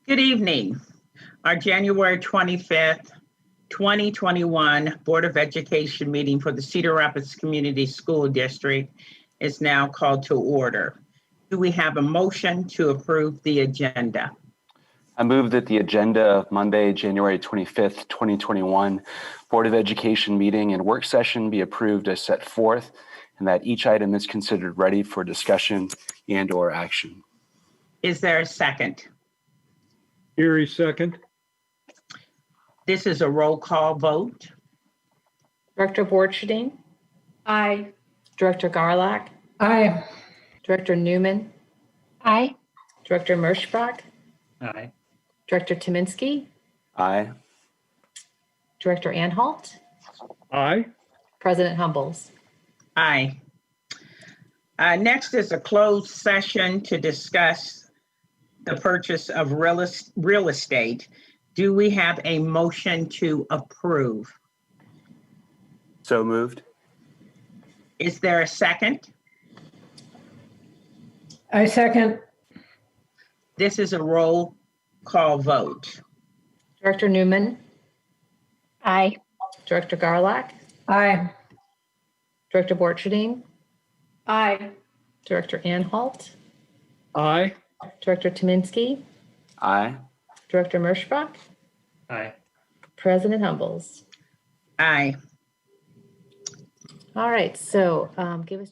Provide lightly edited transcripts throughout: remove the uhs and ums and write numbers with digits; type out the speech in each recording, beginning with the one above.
Good evening. Our January 25th, 2021 Board of Education meeting for the Cedar Rapids Community School District is now called to order. Do we have a motion to approve the agenda? I move that the agenda of Monday, January 25th, 2021 Board of Education meeting and work session be approved as set forth, and that each item is considered ready for discussion and/or action. Is there a second? Erie, second. This is a roll call vote. Director Borcherding? Aye. Director Garlock? Aye. Director Newman? Aye. Director Merschbach? Aye. Director Timinski? Aye. Director Anhalt? Aye. President Humbles? Aye. Next is a closed session to discuss the purchase of real estate. Do we have a motion to approve? So moved. Is there a second? I second. This is a roll call vote. Director Newman? Aye. Director Garlock? Aye. Director Borcherding? Aye. Director Anhalt? Aye. Director Timinski? Aye. Director Merschbach? Aye. President Humbles? Aye. All right, so give us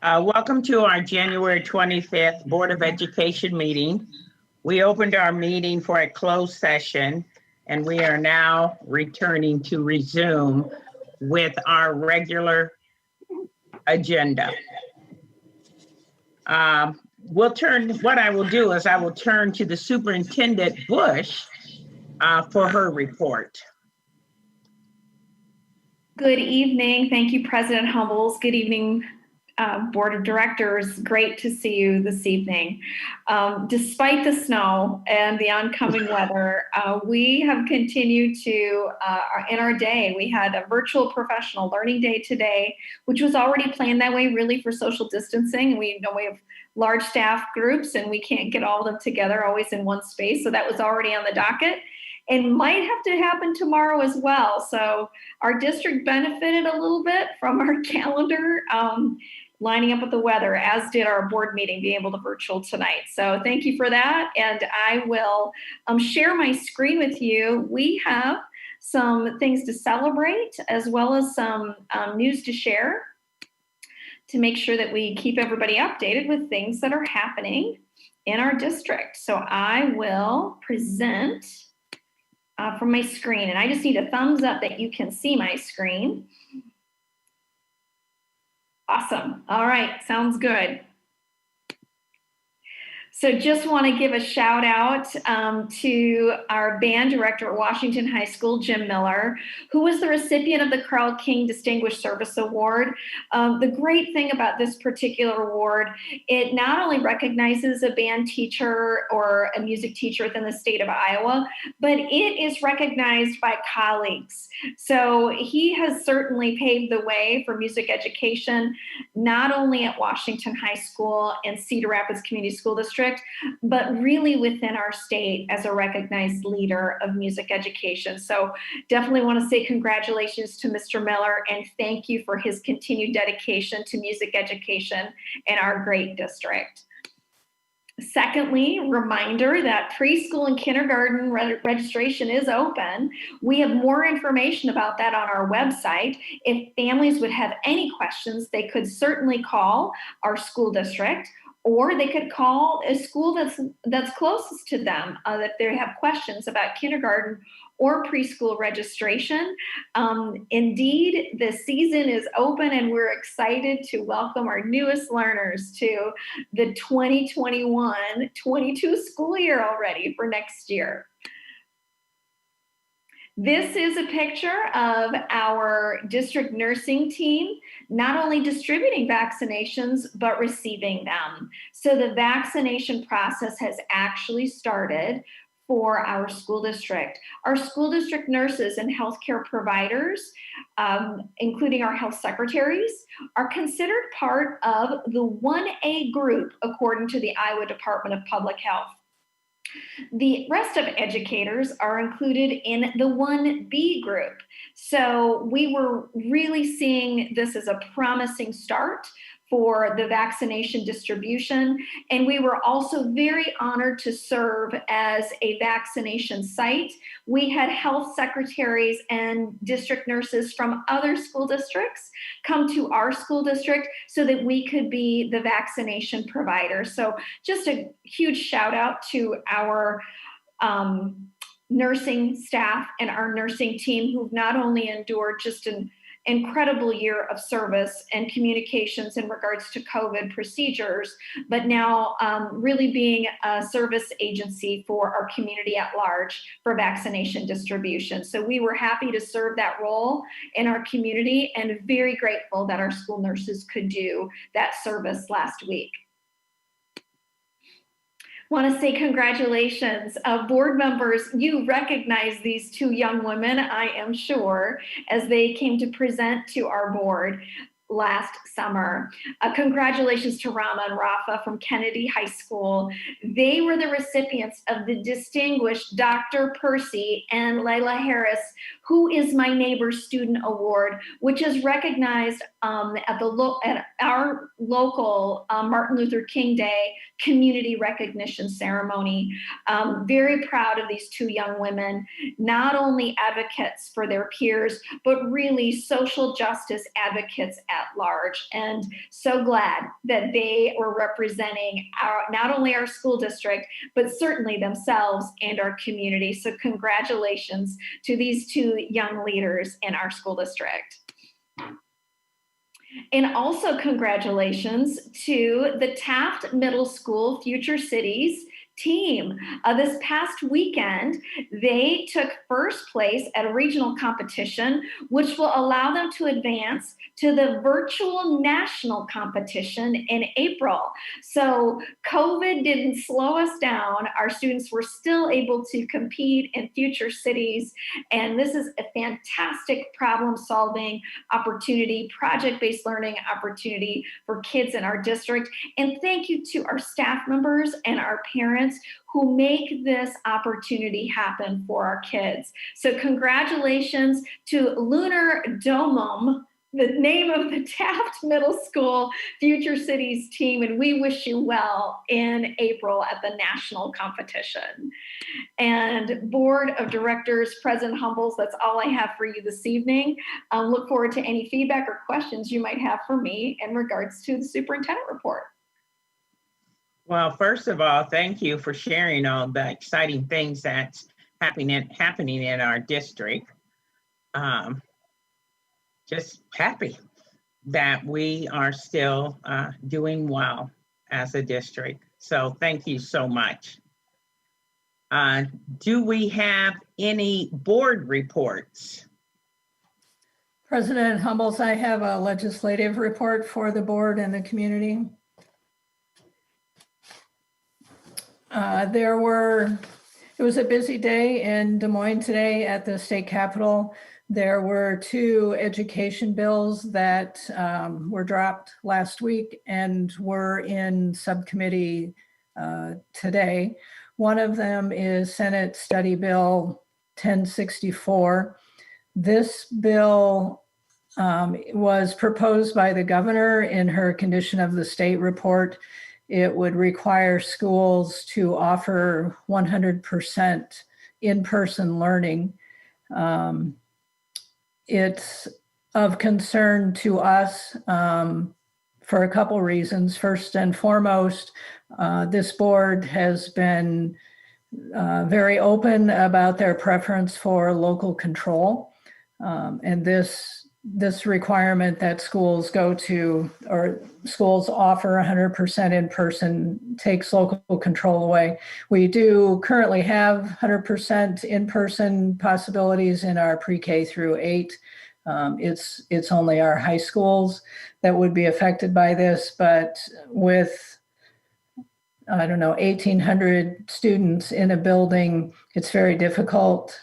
Welcome to our January 25th Board of Education meeting. We opened our meeting for a closed session, and we are now returning to resume with our regular agenda. What I will do is I will turn to the Superintendent Bush for her report. Good evening. Thank you, President Humbles. Good evening, Board of Directors. Great to see you this evening. Despite the snow and the oncoming weather, we have continued to, in our day, we had a virtual professional learning day today, which was already planned that way really for social distancing. We know we have large staff groups and we can't get all of them together always in one space. So that was already on the docket and might have to happen tomorrow as well. So our district benefited a little bit from our calendar lining up with the weather, as did our board meeting being able to virtual tonight. So thank you for that. And I will share my screen with you. We have some things to celebrate as well as some news to share to make sure that we keep everybody updated with things that are happening in our district. So I will present from my screen, and I just need a thumbs up that you can see my screen. Awesome. All right, sounds good. So just want to give a shout out to our band director at Washington High School, Jim Miller, who was the recipient of the Carl King Distinguished Service Award. The great thing about this particular award, it not only recognizes a band teacher or a music teacher within the state of Iowa, but it is recognized by colleagues. So he has certainly paved the way for music education, not only at Washington High School and Cedar Rapids Community School District, but really within our state as a recognized leader of music education. So definitely want to say congratulations to Mr. Miller and thank you for his continued dedication to music education in our great district. Secondly, reminder that preschool and kindergarten registration is open. We have more information about that on our website. If families would have any questions, they could certainly call our school district, or they could call a school that's closest to them if they have questions about kindergarten or preschool registration. Indeed, the season is open and we're excited to welcome our newest learners to the 2021-22 school year already for next year. This is a picture of our district nursing team, not only distributing vaccinations, but receiving them. So the vaccination process has actually started for our school district. Our school district nurses and healthcare providers, including our health secretaries, are considered part of the 1A group according to the Iowa Department of Public Health. The rest of educators are included in the 1B group. So we were really seeing this as a promising start for the vaccination distribution. And we were also very honored to serve as a vaccination site. We had health secretaries and district nurses from other school districts come to our school district so that we could be the vaccination provider. So just a huge shout out to our nursing staff and our nursing team who've not only endured just an incredible year of service and communications in regards to COVID procedures, but now really being a service agency for our community at large for vaccination distribution. So we were happy to serve that role in our community and very grateful that our school nurses could do that service last week. Want to say congratulations. Board members, you recognize these two young women, I am sure, as they came to present to our board last summer. Congratulations to Rama and Rafa from Kennedy High School. They were the recipients of the distinguished Dr. Percy and Layla Harris, Who is My Neighbor Student Award, which is recognized at our local Martin Luther King Day community recognition ceremony. Very proud of these two young women, not only advocates for their peers, but really social justice advocates at large, and so glad that they were representing not only our school district, but certainly themselves and our community. So congratulations to these two young leaders in our school district. And also congratulations to the Taft Middle School Future Cities team. This past weekend, they took first place at a regional competition, which will allow them to advance to the virtual national competition in April. So COVID didn't slow us down. Our students were still able to compete in future cities. And this is a fantastic problem-solving opportunity, project-based learning opportunity for kids in our district. And thank you to our staff members and our parents who make this opportunity happen for our kids. So congratulations to Lunar Domum, the name of the Taft Middle School Future Cities team, and we wish you well in April at the national competition. And Board of Directors, President Humbles, that's all I have for you this evening. Look forward to any feedback or questions you might have for me in regards to the superintendent report. Well, first of all, thank you for sharing all the exciting things that's happening in our district. Just happy that we are still doing well as a district. So thank you so much. Do we have any board reports? President Humbles, I have a legislative report for the board and the community. It was a busy day in Des Moines today at the state capitol. There were two education bills that were dropped last week and were in subcommittee today. One of them is Senate Study Bill 1064. This bill was proposed by the governor in her condition of the state report. It would require schools to offer 100% in-person learning. It's of concern to us for a couple reasons. First and foremost, this board has been very open about their preference for local control. And this requirement that schools go to, or schools offer 100% in person, takes local control away. We do currently have 100% in-person possibilities in our pre-K through 8. It's only our high schools that would be affected by this, but with, 1,800 students in a building, it's very difficult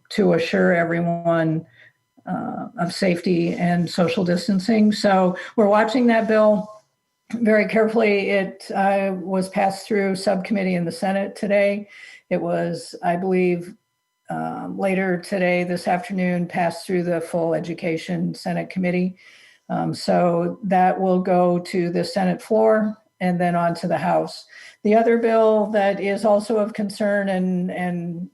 to assure everyone of safety and social distancing. So we're watching that bill very carefully. It was passed through subcommittee in the Senate today. It was, I believe, later today, this afternoon, passed through the full Education Senate Committee. So that will go to the Senate floor and then on to the House. The other bill that is also of concern and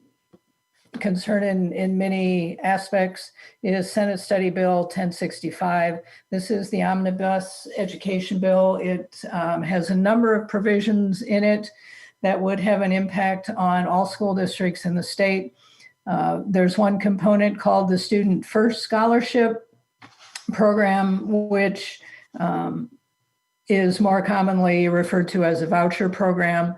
concern in many aspects is Senate Study Bill 1065. This is the Omnibus education bill. It has a number of provisions in it that would have an impact on all school districts in the state. There's one component called the Student First Scholarship Program, which is more commonly referred to as a voucher program.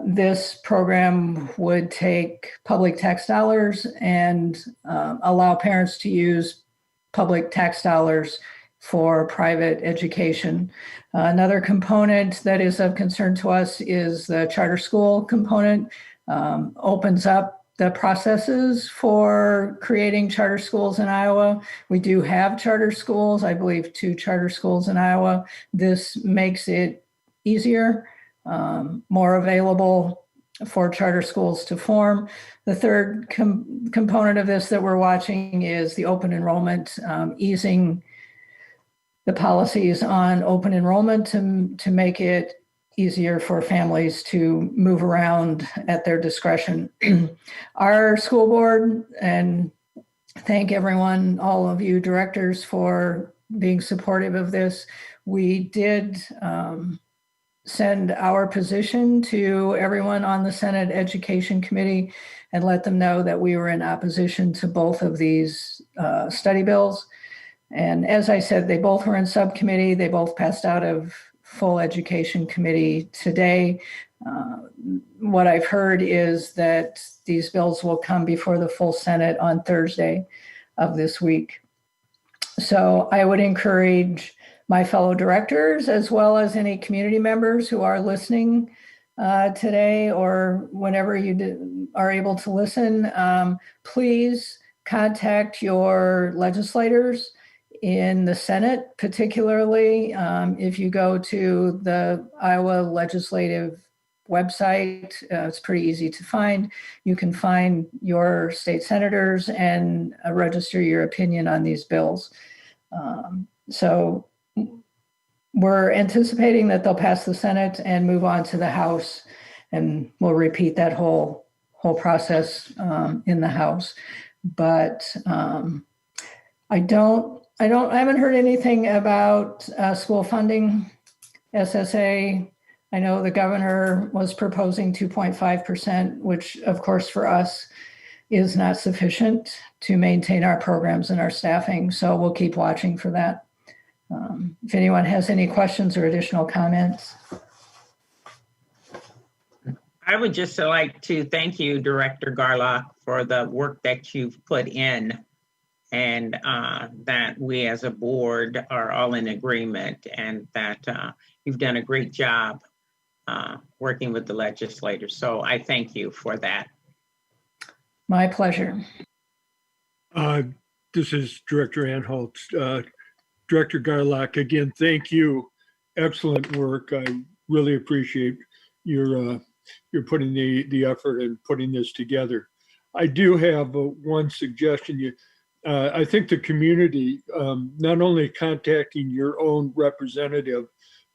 This program would take public tax dollars and allow parents to use public tax dollars for private education. Another component that is of concern to us is the charter school component. Opens up the processes for creating charter schools in Iowa. We do have charter schools, I believe 2 charter schools in Iowa. This makes it easier, more available for charter schools to form. The third component of this that we're watching is the open enrollment, easing the policies on open enrollment to make it easier for families to move around at their discretion. Our school board, and thank everyone, all of you directors, for being supportive of this. We did send our position to everyone on the Senate Education Committee and let them know that we were in opposition to both of these study bills. And as I said, they both were in subcommittee. They both passed out of full education committee today. What I've heard is that these bills will come before the full Senate on Thursday of this week. So I would encourage my fellow directors, as well as any community members who are listening today or whenever you are able to listen, please contact your legislators in the Senate, particularly if you go to the Iowa Legislative website. It's pretty easy to find. You can find your state senators and register your opinion on these bills. So we're anticipating that they'll pass the Senate and move on to the House, and we'll repeat that whole process in the House. But I haven't heard anything about school funding, SSA. I know the governor was proposing 2.5%, which of course for us is not sufficient to maintain our programs and our staffing. So we'll keep watching for that. If anyone has any questions or additional comments. I would just like to thank you, Director Garlock, for the work that you've put in, and that we as a board are all in agreement, and that you've done a great job working with the legislators. So I thank you for that. My pleasure. This is Director Anholtz. Director Garlock, again, thank you. Excellent work. I really appreciate your putting the effort and putting this together. I do have one suggestion. I think the community, not only contacting your own representative,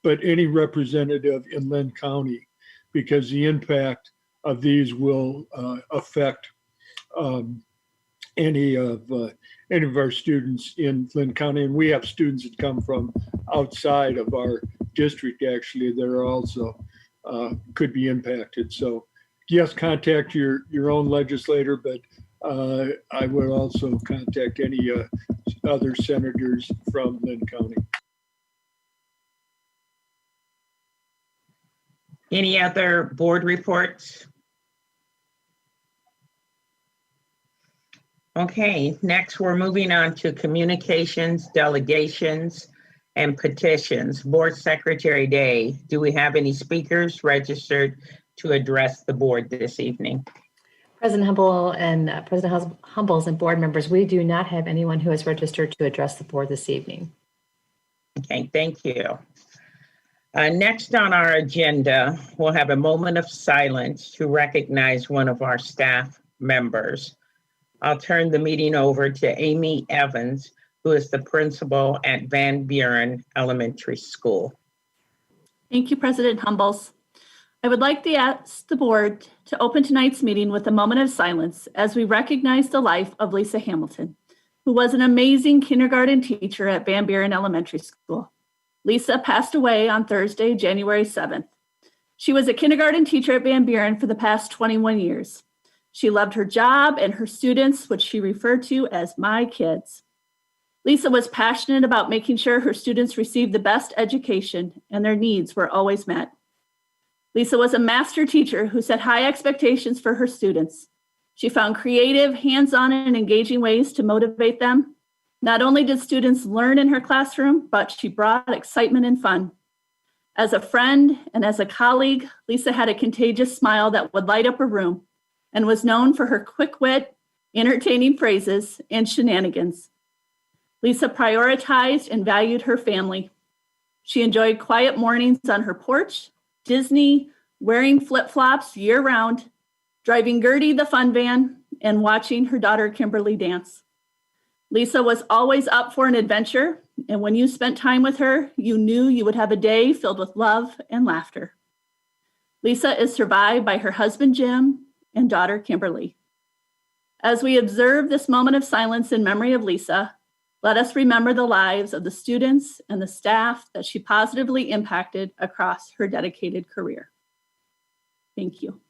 but any representative in Lynn County, because the impact of these will affect any of our students in Lynn County. And we have students that come from outside of our district, actually, that are also could be impacted. So yes, contact your own legislator, but I would also contact any other senators from Lynn County. Any other board reports? Okay, next we're moving on to communications, delegations, and petitions. Board Secretary Day, do we have any speakers registered to address the board this evening? President Humble and President Humbles and board members, we do not have anyone who has registered to address the board this evening. Okay, thank you. Next on our agenda, we'll have a moment of silence to recognize one of our staff members. I'll turn the meeting over to Amy Evans, who is the principal at Van Buren Elementary School. Thank you, President Humbles. I would like to ask the board to open tonight's meeting with a moment of silence as we recognize the life of Lisa Hamilton, who was an amazing kindergarten teacher at Van Buren Elementary School. Lisa passed away on Thursday, January 7th. She was a kindergarten teacher at Van Buren for the past 21 years. She loved her job and her students, which she referred to as my kids. Lisa was passionate about making sure her students received the best education and their needs were always met. Lisa was a master teacher who set high expectations for her students. She found creative, hands-on, and engaging ways to motivate them. Not only did students learn in her classroom, but she brought excitement and fun. As a friend and as a colleague, Lisa had a contagious smile that would light up a room and was known for her quick wit, entertaining phrases, and shenanigans. Lisa prioritized and valued her family. She enjoyed quiet mornings on her porch, Disney, wearing flip-flops year-round, driving Gertie the fun van, and watching her daughter Kimberly dance. Lisa was always up for an adventure, and when you spent time with her, you knew you would have a day filled with love and laughter. Lisa is survived by her husband, Jim, and daughter, Kimberly. As we observe this moment of silence in memory of Lisa, Let us remember the lives of the students and the staff that she positively impacted across her dedicated career. Thank you.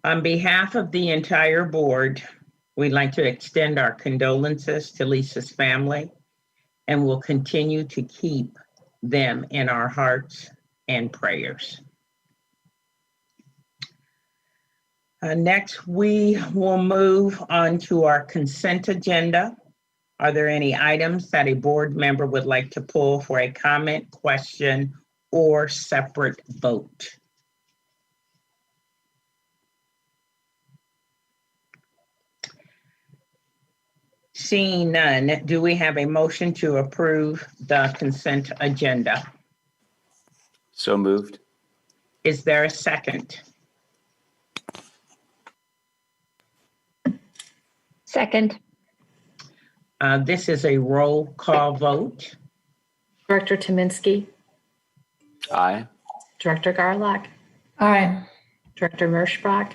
On behalf of the entire board, we'd like to extend our condolences to Lisa's family, and will continue to keep them in our hearts and prayers. Next, we will move on to our consent agenda. Are there any items that a board member would like to pull for a comment, question, or separate vote? Seeing none, do we have a motion to approve the consent agenda? So moved. Is there a second? Second. This is a roll call vote. Director Tominski, Aye. Director Garlock, Aye. Director Merschbach,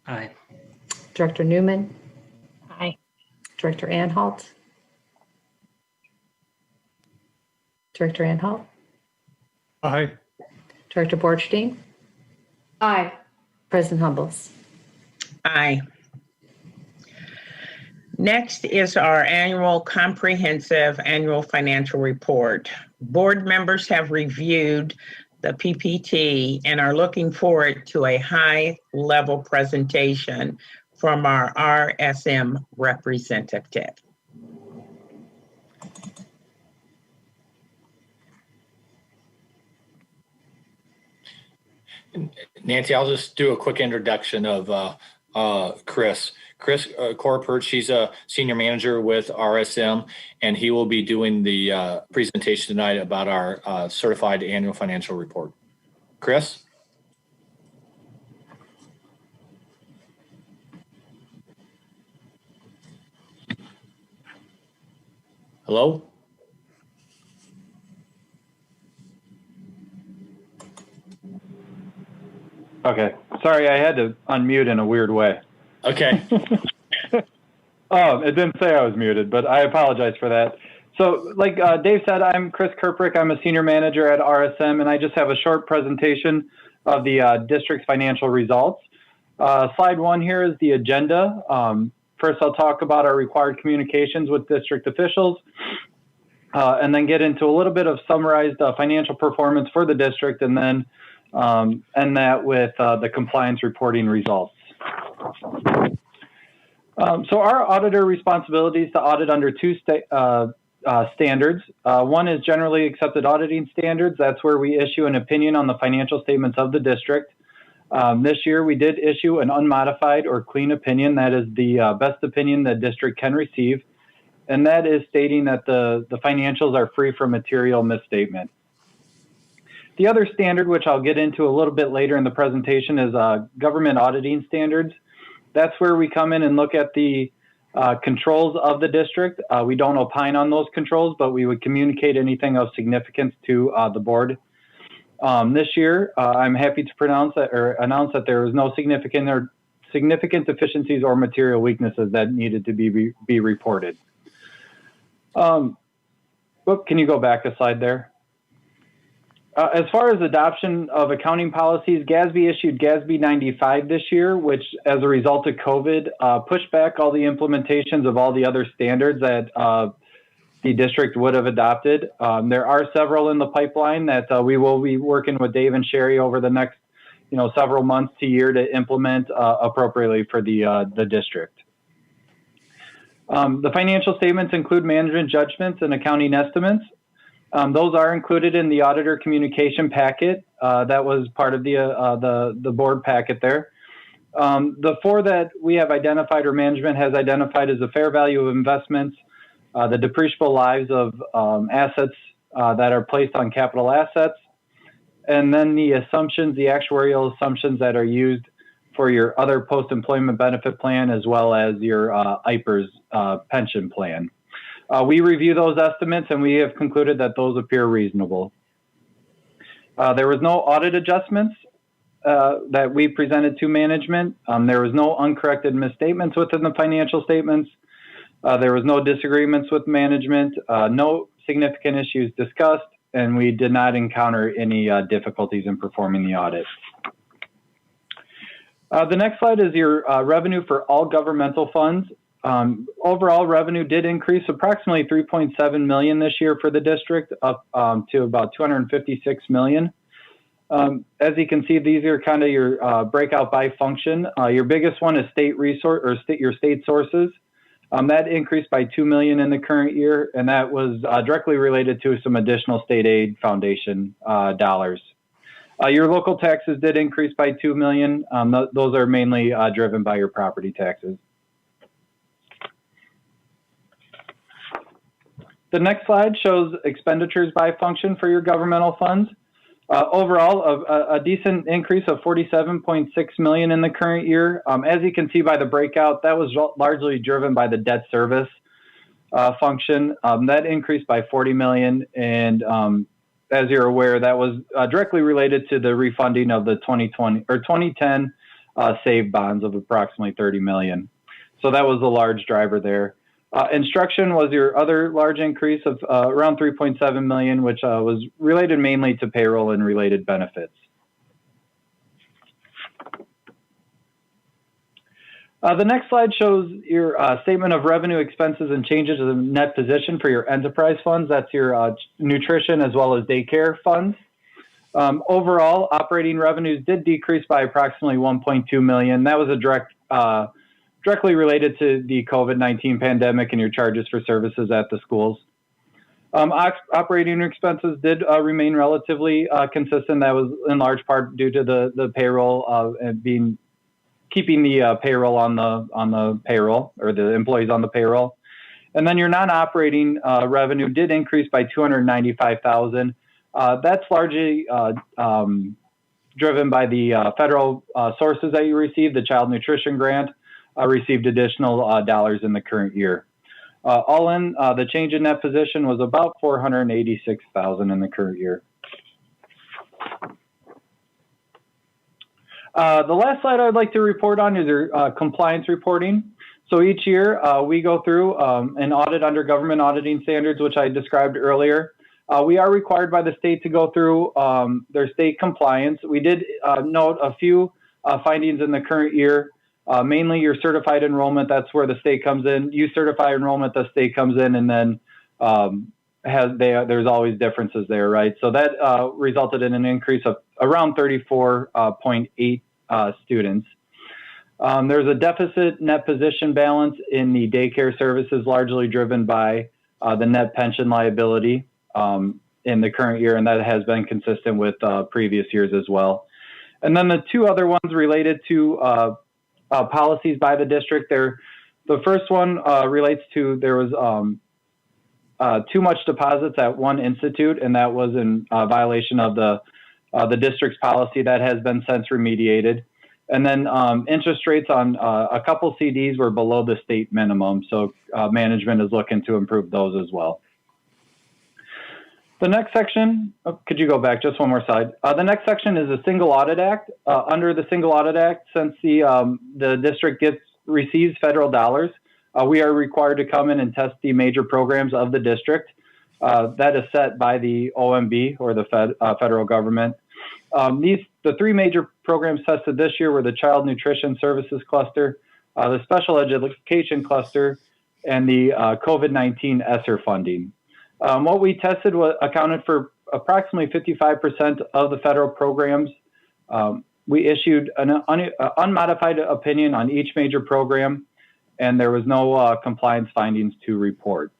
Aye. Director Newman, Aye. Director Anhalt, Director Anhalt, Aye. Director Borchstein, Aye. President Humbles. Aye. Next is our comprehensive annual financial report. Board members have reviewed the PPT and are looking forward to a high-level presentation from our RSM representative. Nancy, I'll just do a quick introduction of Chris. Chris Corpert, she's a senior manager with RSM, and he will be doing the presentation tonight about our certified annual financial report. Chris? Hello? Okay. Sorry, I had to unmute in a weird way. Okay. Oh, it didn't say I was muted, but I apologize for that. So like Dave said, I'm Chris Kirprick. I'm a senior manager at RSM, and I just have a short presentation of the district's financial results. Slide 1 here is the agenda. First, I'll talk about our required communications with district officials, and then get into a little bit of summarized financial performance for the district, and then end that with the compliance reporting results. So our auditor responsibilities to audit under two standards. One is generally accepted auditing standards. That's where we issue an opinion on the financial statements of the district. This year we did issue an unmodified or clean opinion. That is the best opinion the district can receive. And that is stating that the financials are free from material misstatement. The other standard, which I'll get into a little bit later in the presentation, is government auditing standards. That's where we come in and look at the controls of the district. We don't opine on those controls, but we would communicate anything of significance to the board. This year, I'm happy to announce that there was no significant deficiencies or material weaknesses that needed to be reported. Can you go back a slide there? As far as adoption of accounting policies, GASB issued GASB 95 this year, which as a result of COVID, pushed back all the implementations of all the other standards that the district would have adopted. There are several in the pipeline that we will be working with Dave and Sherry over the next several months to year to implement appropriately for the district. The financial statements include management judgments and accounting estimates. Those are included in the auditor communication packet. That was part of the board packet there. The 4 that we have identified or management has identified as the fair value of investments, the depreciable lives of assets that are placed on capital assets, and then the assumptions, the actuarial assumptions that are used for your other post-employment benefit plan, as well as your IPERS pension plan. We review those estimates, and we have concluded that those appear reasonable. There was no audit adjustments that we presented to management. There was no uncorrected misstatements within the financial statements. There was no disagreements with management, no significant issues discussed, and we did not encounter any difficulties in performing the audit. The next slide is your revenue for all governmental funds. Overall revenue did increase approximately $3.7 million this year for the district, up to about $256 million. As you can see, these are kind of your breakout by function. Your biggest one is state resource or your state sources. That increased by $2 million in the current year, and that was directly related to some additional state aid foundation dollars. Your local taxes did increase by $2 million. Those are mainly driven by your property taxes. The next slide shows expenditures by function for your governmental funds. Overall, a decent increase of $47.6 million in the current year. As you can see by the breakout, that was largely driven by the debt service function. That increased by $40 million, and as you're aware, that was directly related to the refunding of the 2010 saved bonds of approximately $30 million. So that was a large driver there. Instruction was your other large increase of around $3.7 million, which was related mainly to payroll and related benefits. The next slide shows your statement of revenue, expenses, and changes in the net position for your enterprise funds. That's your nutrition as well as daycare funds. Overall, operating revenues did decrease by approximately $1.2 million. That was a directly related to the COVID-19 pandemic and your charges for services at the schools. Operating expenses did remain relatively consistent. That was in large part due to the payroll and keeping the payroll on the payroll, or the employees on the payroll. And then your non-operating revenue did increase by $295,000. That's largely driven by the federal sources that you received. The child nutrition grant received additional dollars in the current year. All in, the change in net position was about $486,000 in the current year. The last slide I'd like to report on is your compliance reporting. So each year we go through an audit under government auditing standards, which I described earlier. We are required by the state to go through their state compliance. We did note a few findings in the current year, mainly your certified enrollment. That's where the state comes in. You certify enrollment, the state comes in, and then there's always differences there, right? So that resulted in an increase of around 34.8 students. There's a deficit net position balance in the daycare services, largely driven by the net pension liability in the current year, and that has been consistent with previous years as well. And then the two other ones related to policies by the district. The first one relates to there was too much deposits at one institute, and that was in violation of the district's policy. That has been since remediated. And then interest rates on a couple CDs were below the state minimum, so management is looking to improve those as well. The next section, could you go back just one more slide? The next section is the Single Audit Act. Under the Single Audit Act, since the district receives federal dollars, we are required to come in and test the major programs of the district. That is set by the OMB, or the federal government. The three major programs tested this year were the Child Nutrition Services Cluster, the Special Education Cluster, and the COVID-19 ESSER funding. What we tested accounted for approximately 55% of the federal programs. We issued an unmodified opinion on each major program, and there was no compliance findings to report.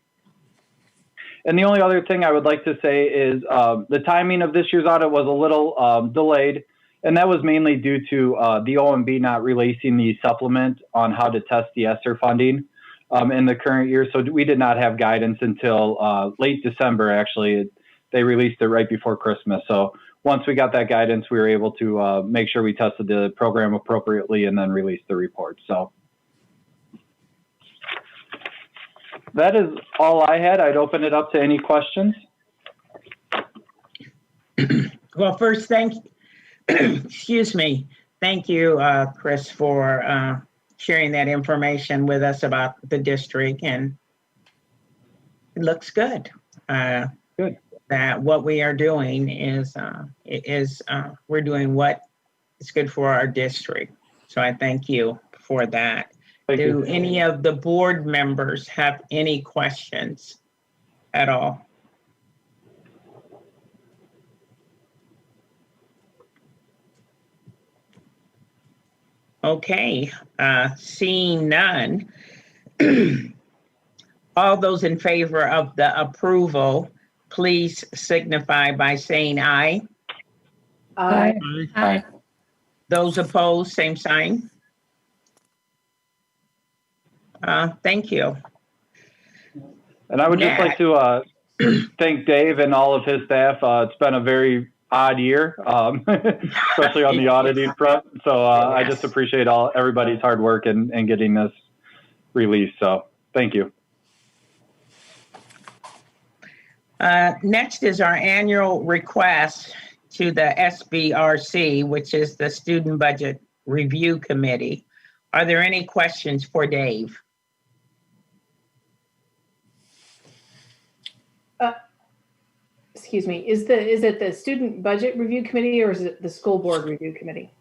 And the only other thing I would like to say is the timing of this year's audit was a little delayed, and that was mainly due to the OMB not releasing the supplement on how to test the ESSER funding in the current year. So we did not have guidance until late December, actually. they released it right before Christmas. So once we got that guidance, we were able to make sure we tested the program appropriately and then released the report. So that is all I had. I'd open it up to any questions. Well, first, excuse me. Thank you, Chris, for sharing that information with us about the district, and it looks good. Good. That what we are doing is we're doing what is good for our district. So I thank you for that. Do any of the board members have any questions at all? Okay, seeing none. All those in favor of the approval, please signify by saying aye. Aye. Aye. Those opposed, same sign. Thank you. And I would just like to thank Dave and all of his staff. It's been a very odd year, especially on the auditing front. So I just appreciate everybody's hard work in getting this released. So thank you. Next is our annual request to the SBRC, which is the Student Budget Review Committee. Are there any questions for Dave? Excuse me, is it the Student Budget Review Committee or is it the School Board Review Committee?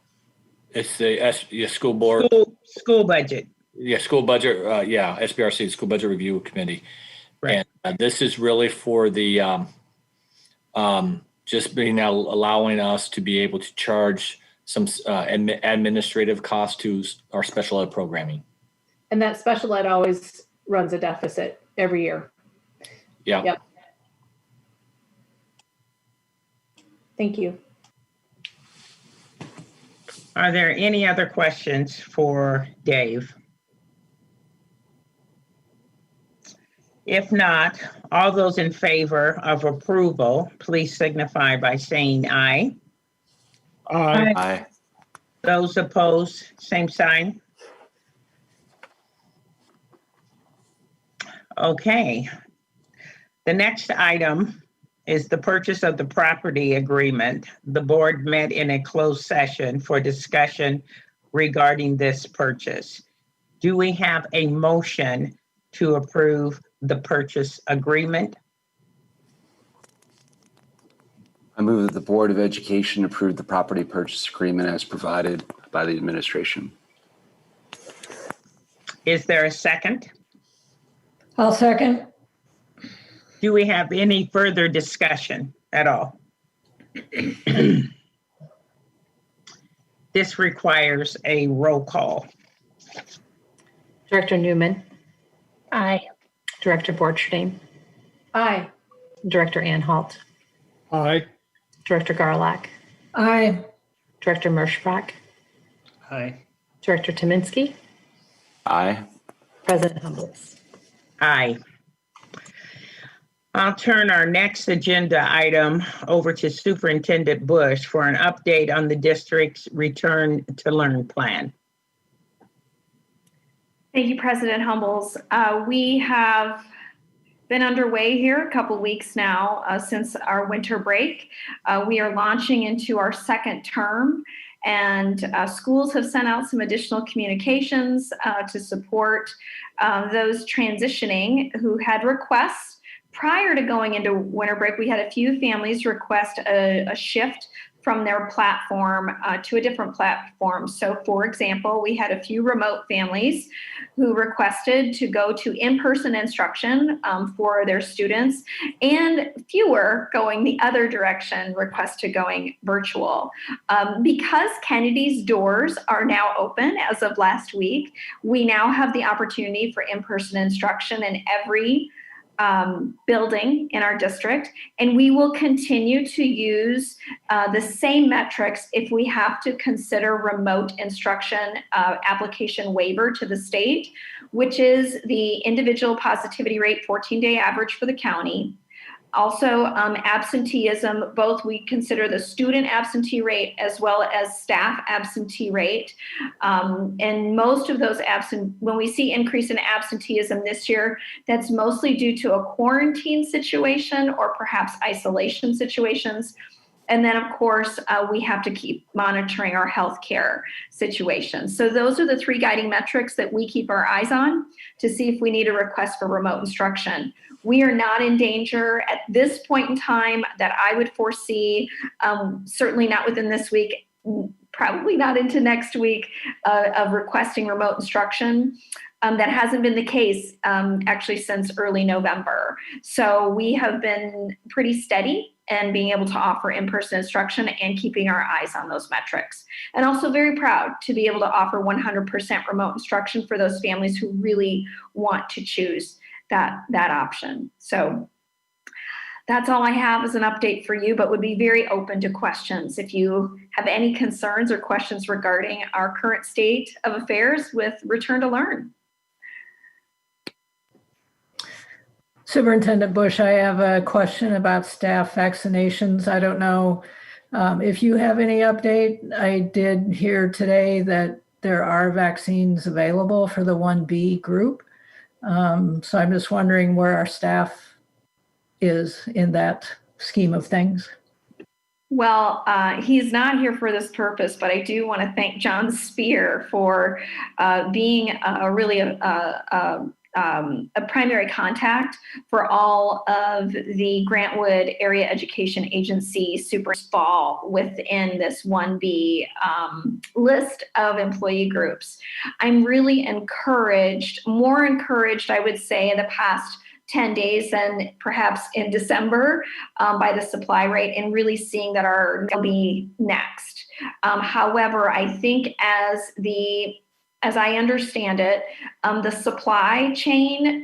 It's the school board. School budget. Yeah, school budget. SBRC, School Budget Review Committee. Right. And this is really for the just being now allowing us to be able to charge some administrative costs to our special ed programming. And that special ed always runs a deficit every year. Yeah. Yep. Thank you. Are there any other questions for Dave? If not, all those in favor of approval, please signify by saying aye. Aye. Aye. Those opposed, same sign. Okay. The next item is the purchase of the property agreement. The board met in a closed session for discussion regarding this purchase. Do we have a motion to approve the purchase agreement? I move that the Board of Education approve the property purchase agreement as provided by the administration. Is there a second? I'll second. Do we have any further discussion at all? This requires a roll call. Director Newman, Aye. Director Borcherding, Aye. Director Anhalt, Aye. Director Garlock, Aye. Director Merschbach, Aye. Director Tominski, Aye. President Humbles. Aye. I'll turn our next agenda item over to Superintendent Bush for an update on the district's Return to Learn plan. Thank you, President Humbles. We have been underway here a couple weeks now since our winter break. We are launching into our second term, and schools have sent out some additional communications to support those transitioning who had requests. Prior to going into winter break, we had a few families request a shift from their platform to a different platform. So for example, we had a few remote families who requested to go to in-person instruction for their students, and fewer going the other direction, request to going virtual. Because Kennedy's doors are now open as of last week, we now have the opportunity for in-person instruction in every building in our district, and we will continue to use the same metrics if we have to consider remote instruction application waiver to the state, which is the individual positivity rate 14-day average for the county, Also, absenteeism, both we consider the student absentee rate as well as staff absentee rate. And most of those when we see increase in absenteeism this year, that's mostly due to a quarantine situation or perhaps isolation situations. And then, of course, we have to keep monitoring our healthcare situation. So those are the 3 guiding metrics that we keep our eyes on to see if we need a request for remote instruction. We are not in danger at this point in time that I would foresee, certainly not within this week, probably not into next week, of requesting remote instruction. That hasn't been the case actually since early November. So we have been pretty steady and being able to offer in-person instruction and keeping our eyes on those metrics. And also very proud to be able to offer 100% remote instruction for those families who really want to choose that option. So that's all I have as an update for you, but would be very open to questions. If you have any concerns or questions regarding our current state of affairs with Return to Learn. Superintendent Bush, I have a question about staff vaccinations. I don't know if you have any update. I did hear today that there are vaccines available for the 1B group. So I'm just wondering where our staff is in that scheme of things. Well, he's not here for this purpose, but I do want to thank John Spear for being a primary contact for all of the Grantwood Area Education Agency super fall within this 1B list of employee groups. I'm really encouraged, more encouraged, I would say, in the past 10 days than perhaps in December by the supply rate, and really seeing that will be next. However, I think as I understand it, the supply chain,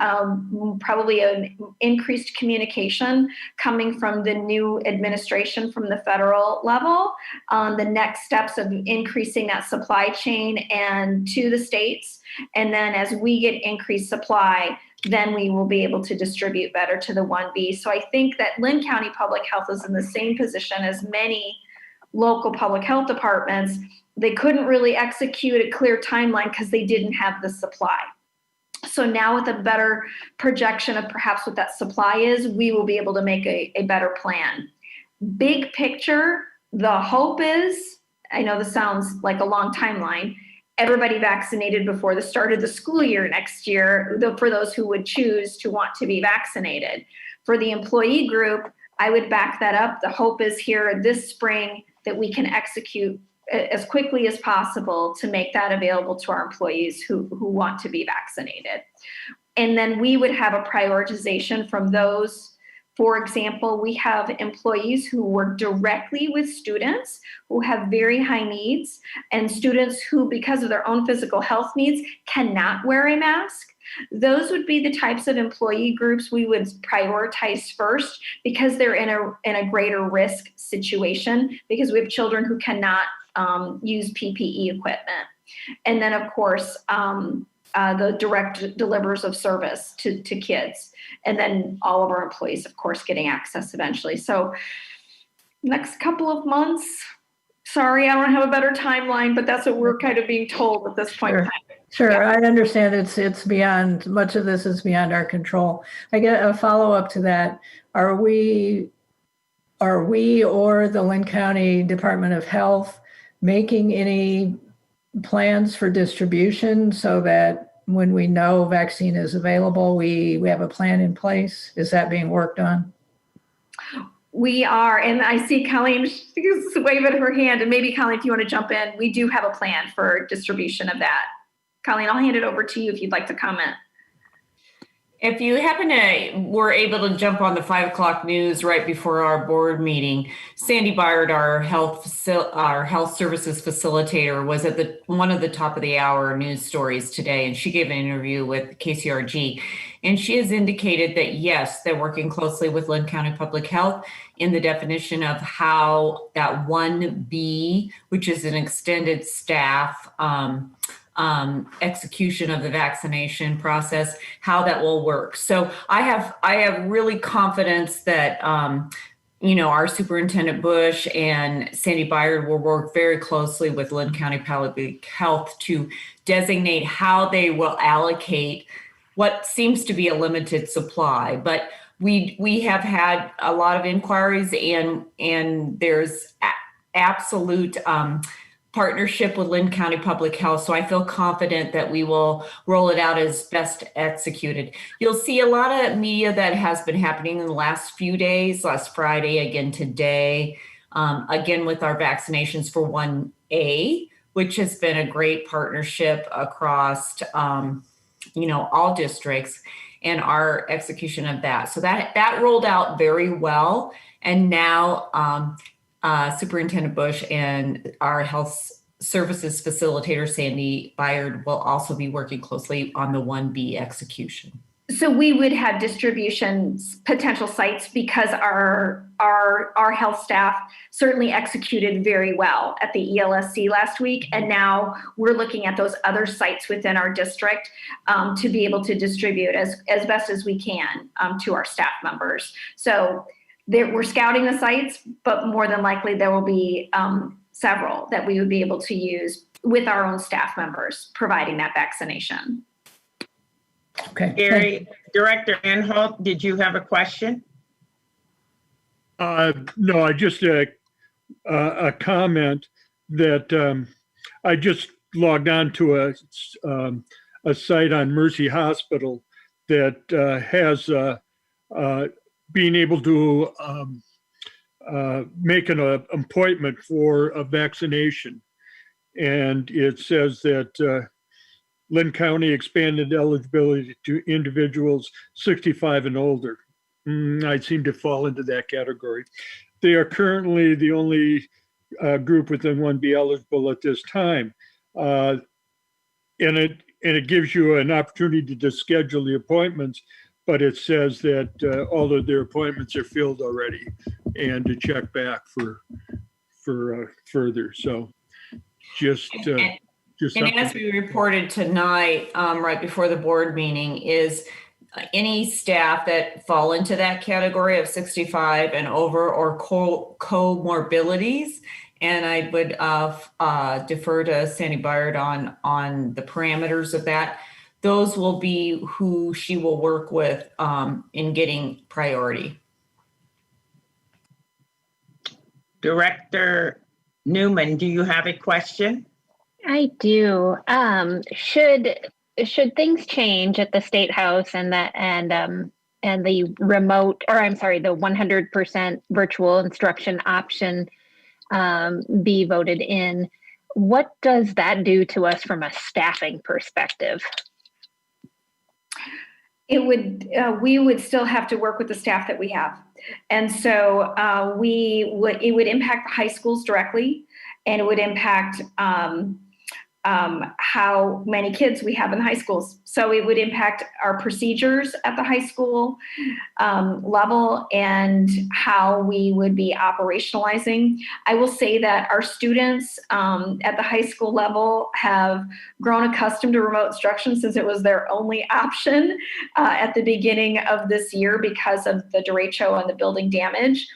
probably an increased communication coming from the new administration from the federal level, the next steps of increasing that supply chain and to the states. And then as we get increased supply, then we will be able to distribute better to the 1B. So I think that Lynn County Public Health is in the same position as many local public health departments. They couldn't really execute a clear timeline because they didn't have the supply. So now with a better projection of perhaps what that supply is, we will be able to make a better plan. Big picture, the hope is, I know this sounds like a long timeline, everybody vaccinated before the start of the school year next year, for those who would choose to want to be vaccinated. For the employee group, I would back that up. The hope is here this spring that we can execute as quickly as possible to make that available to our employees who want to be vaccinated. And then we would have a prioritization from those. For example, we have employees who work directly with students who have very high needs, and students who, because of their own physical health needs, cannot wear a mask. Those would be the types of employee groups we would prioritize first, because they're in a greater risk situation, because we have children who cannot use PPE equipment. And then, of course, the direct delivers of service to kids. And then all of our employees, of course, getting access eventually. So next couple of months, sorry, I don't have a better timeline, but that's what we're kind of being told at this point in time. Sure, Yeah. I understand it's beyond, much of this is beyond our control. I get a follow-up to that. Are we or the Lynn County Department of Health making any plans for distribution so that when we know vaccine is available, we have a plan in place? Is that being worked on? We are, and I see Colleen, she's waving her hand, and maybe Colleen, if you want to jump in, we do have a plan for distribution of that. Colleen, I'll hand it over to you if you'd like to comment. If you were able to jump on the 5 o'clock news right before our board meeting, Sandy Byard, our health services facilitator, was at one of the top of the hour news stories today, and she gave an interview with KCRG. And she has indicated that, yes, they're working closely with Lynn County Public Health in the definition of how that 1B, which is an extended staff execution of the vaccination process, how that will work. So I have really confidence that our Superintendent Bush and Sandy Byard will work very closely with Lynn County Public Health to designate how they will allocate what seems to be a limited supply. But we have had a lot of inquiries, and there's absolute partnership with Lynn County Public Health. So I feel confident that we will roll it out as best executed. You'll see a lot of media that has been happening in the last few days, last Friday, again today, again with our vaccinations for 1A, which has been a great partnership across, all districts, and our execution of that. So that rolled out very well. And now Superintendent Bush and our health services facilitator, Sandy Byard, will also be working closely on the 1B execution. So we would have distribution potential sites because our health staff certainly executed very well at the ELSC last week. And now we're looking at those other sites within our district to be able to distribute as best as we can to our staff members. So we're scouting the sites, but more than likely there will be several that we would be able to use with our own staff members providing that vaccination. Okay. Gary, Director Anholt, did you have a question? No, I just a comment that I just logged on to a site on Mercy Hospital that has being able to make an appointment for a vaccination. And it says that Lynn County expanded eligibility to individuals 65 and older. I seem to fall into that category. They are currently the only group within 1B eligible at this time. And it gives you an opportunity to schedule the appointments, but it says that all of their appointments are filled already and to check back for further. So just and as we reported tonight, right before the board meeting, is any staff that fall into that category of 65 and over or comorbidities. And I would defer to Sandy Byard on the parameters of that. Those will be who she will work with in getting priority. Director Newman, do you have a question? I do. Should things change at the State House and the remote, or I'm sorry, the 100% virtual instruction option be voted in, what does that do to us from a staffing perspective? It would, we would still have to work with the staff that we have. And so it would impact the high schools directly, and it would impact how many kids we have in high schools. So it would impact our procedures at the high school level and how we would be operationalizing. I will say that our students at the high school level have grown accustomed to remote instruction since it was their only option at the beginning of this year because of the derecho and the building damage.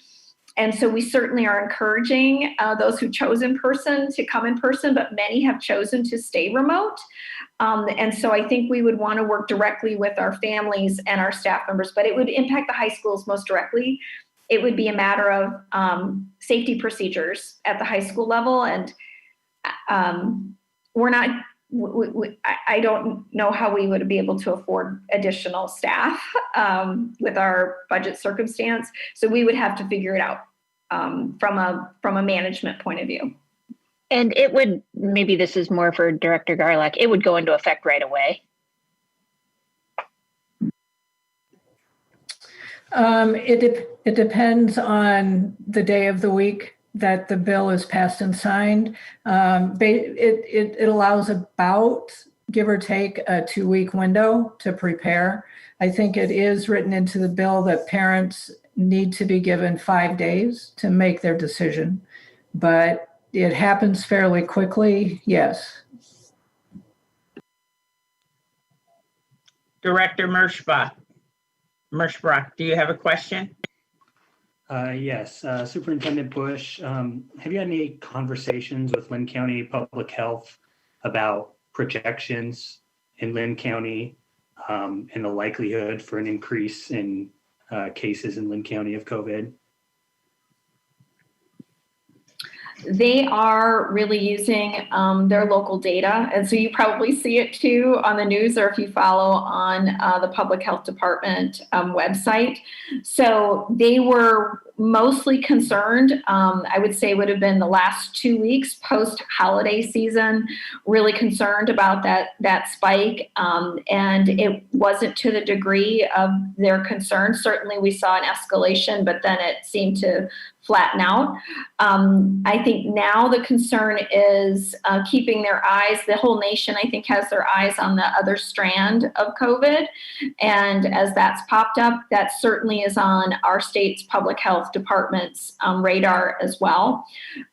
And so we certainly are encouraging those who chose in person to come in person, but many have chosen to stay remote. And so I think we would want to work directly with our families and our staff members, but it would impact the high schools most directly. It would be a matter of safety procedures at the high school level. And I don't know how we would be able to afford additional staff with our budget circumstance. So we would have to figure it out from a management point of view. And it would, maybe this is more for Director Garlock, it would go into effect right away. It depends on the day of the week that the bill is passed and signed. It allows about, give or take, a 2-week window to prepare. I think it is written into the bill that parents need to be given 5 days to make their decision, but it happens fairly quickly, yes. Director Merschbach, do you have a question? Yes, Superintendent Bush, have you had any conversations with Lynn County Public Health about projections in Lynn County and the likelihood for an increase in cases in Lynn County of COVID? They are really using their local data. And so you probably see it too on the news, or if you follow on the Public Health Department website. So they were mostly concerned, I would say would have been the last 2 weeks post-holiday season, really concerned about that spike. And it wasn't to the degree of their concern. Certainly we saw an escalation, but then it seemed to flatten out. I think now the concern is keeping their eyes, the whole nation, I think, has their eyes on the other strand of COVID. And as that's popped up, that certainly is on our state's public health department's radar as well.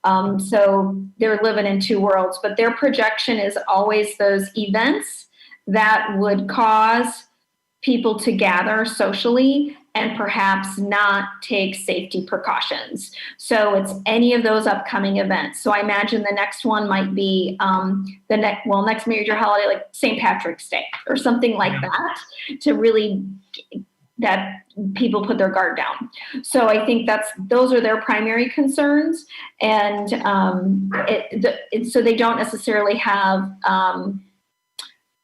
So they're living in two worlds, but their projection is always those events that would cause people to gather socially and perhaps not take safety precautions. So it's any of those upcoming events. So I imagine the next one might be next major holiday, like St. Patrick's Day or something like that, to really that people put their guard down. So I think those are their primary concerns. And so they don't necessarily have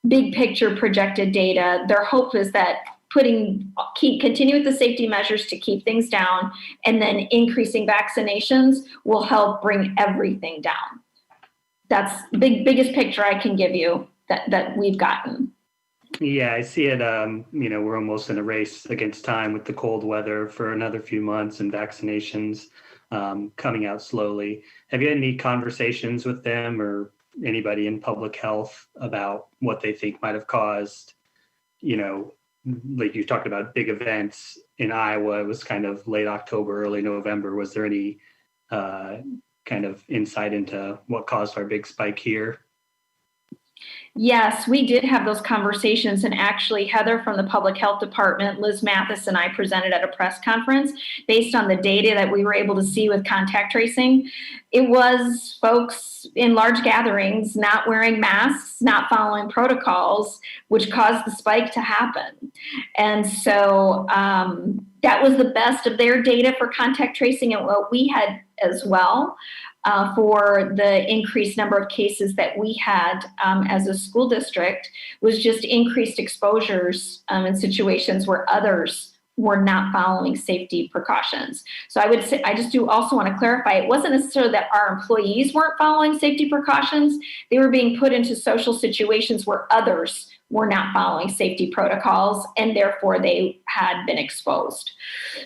big picture projected data. Their hope is that continue with the safety measures to keep things down, and then increasing vaccinations will help bring everything down. That's the biggest picture I can give you that we've gotten. Yeah, I see it. We're almost in a race against time with the cold weather for another few months and vaccinations coming out slowly. Have you had any conversations with them or anybody in public health about what they think might have caused, like you talked about big events in Iowa, it was kind of late October, early November. Was there any kind of insight into what caused our big spike here? Yes, we did have those conversations, and actually Heather from the Public Health Department, Liz Mathis, and I presented at a press conference based on the data that we were able to see with contact tracing. It was folks in large gatherings not wearing masks, not following protocols, which caused the spike to happen. And so that was the best of their data for contact tracing, and what we had as well. For the increased number of cases that we had as a school district was just increased exposures in situations where others were not following safety precautions. So I would say, I just do also want to clarify, it wasn't necessarily that our employees weren't following safety precautions. They were being put into social situations where others were not following safety protocols, and therefore they had been exposed.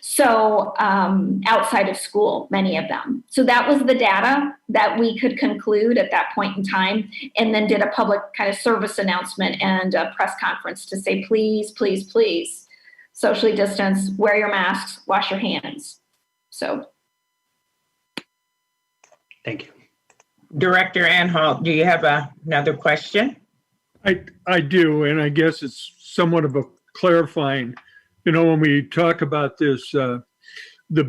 So outside of school, many of them. So that was the data that we could conclude at that point in time, and then did a public kind of service announcement and a press conference to say, please, please, please, socially distance, wear your masks, wash your hands. So. Thank you. Director Anhalt, do you have another question? I do, and I guess it's somewhat of a clarifying. When we talk about this, the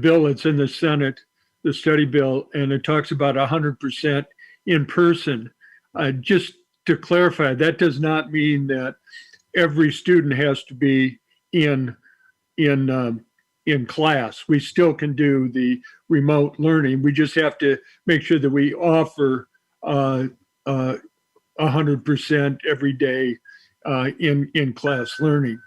bill that's in the Senate, the study bill, and it talks about 100% in person. Just to clarify, that does not mean that every student has to be in class. We still can do the remote learning. We just have to make sure that we offer 100% every day in class learning.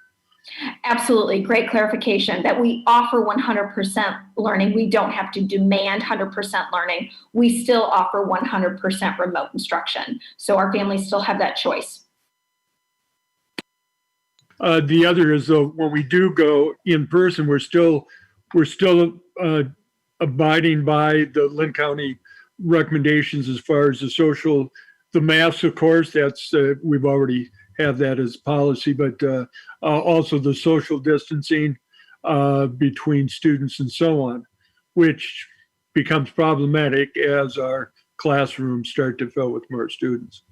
Absolutely. Great clarification that we offer 100% learning. We don't have to demand 100% learning. We still offer 100% remote instruction. So our families still have that choice. The other is, though, when we do go in person, we're still abiding by the Lynn County recommendations as far as the masks, of course, that's we've already have that as policy, but also the social distancing between students and so on, which becomes problematic as our classrooms start to fill with more students.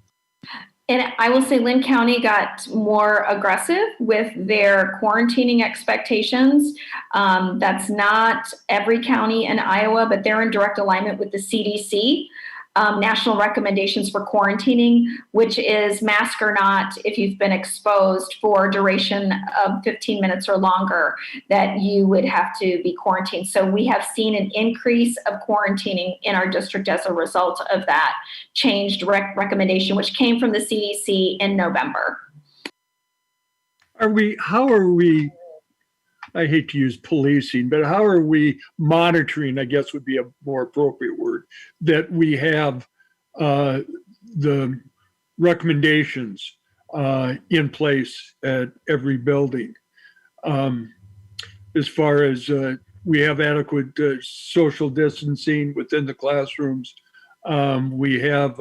And I will say Lynn County got more aggressive with their quarantining expectations. That's not every county in Iowa, but they're in direct alignment with the CDC. National recommendations for quarantining, which is mask or not, if you've been exposed for a duration of 15 minutes or longer, that you would have to be quarantined. So we have seen an increase of quarantining in our district as a result of that changed recommendation, which came from the CDC in November. How are we, I hate to use policing, but how are we monitoring, I guess would be a more appropriate word, that we have the recommendations in place at every building? As far as we have adequate social distancing within the classrooms, we have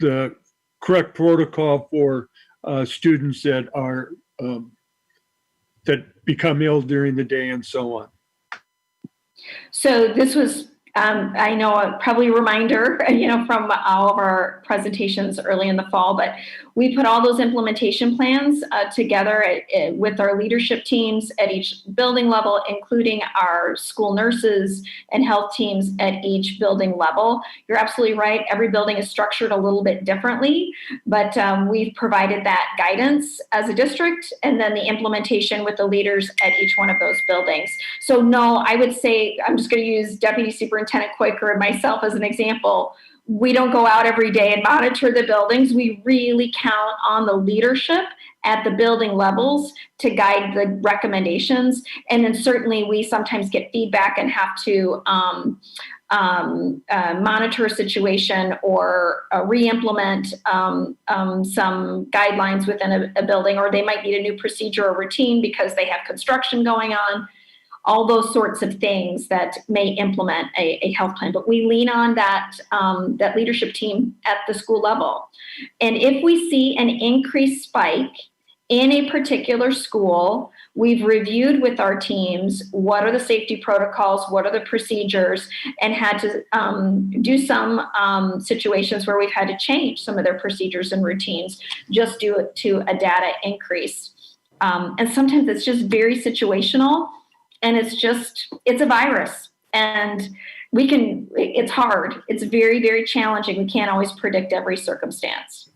the correct protocol for students that are that become ill during the day and so on. So this was, I know, probably a reminder, from all of our presentations early in the fall, but we put all those implementation plans together with our leadership teams at each building level, including our school nurses and health teams at each building level. You're absolutely right. Every building is structured a little bit differently, but we've provided that guidance as a district and then the implementation with the leaders at each one of those buildings. So no, I would say, I'm just going to use Deputy Superintendent Quaker and myself as an example. We don't go out every day and monitor the buildings. We really count on the leadership at the building levels to guide the recommendations. And then certainly we sometimes get feedback and have to monitor a situation or re-implement some guidelines within a building, or they might need a new procedure or routine because they have construction going on. All those sorts of things that may implement a health plan. But we lean on that leadership team at the school level. And if we see an increased spike in a particular school, we've reviewed with our teams what are the safety protocols, what are the procedures, and had to do some situations where we've had to change some of their procedures and routines just due to a data increase. And sometimes it's just very situational. And it's a virus, and it's hard. It's very, very challenging. We can't always predict every circumstance.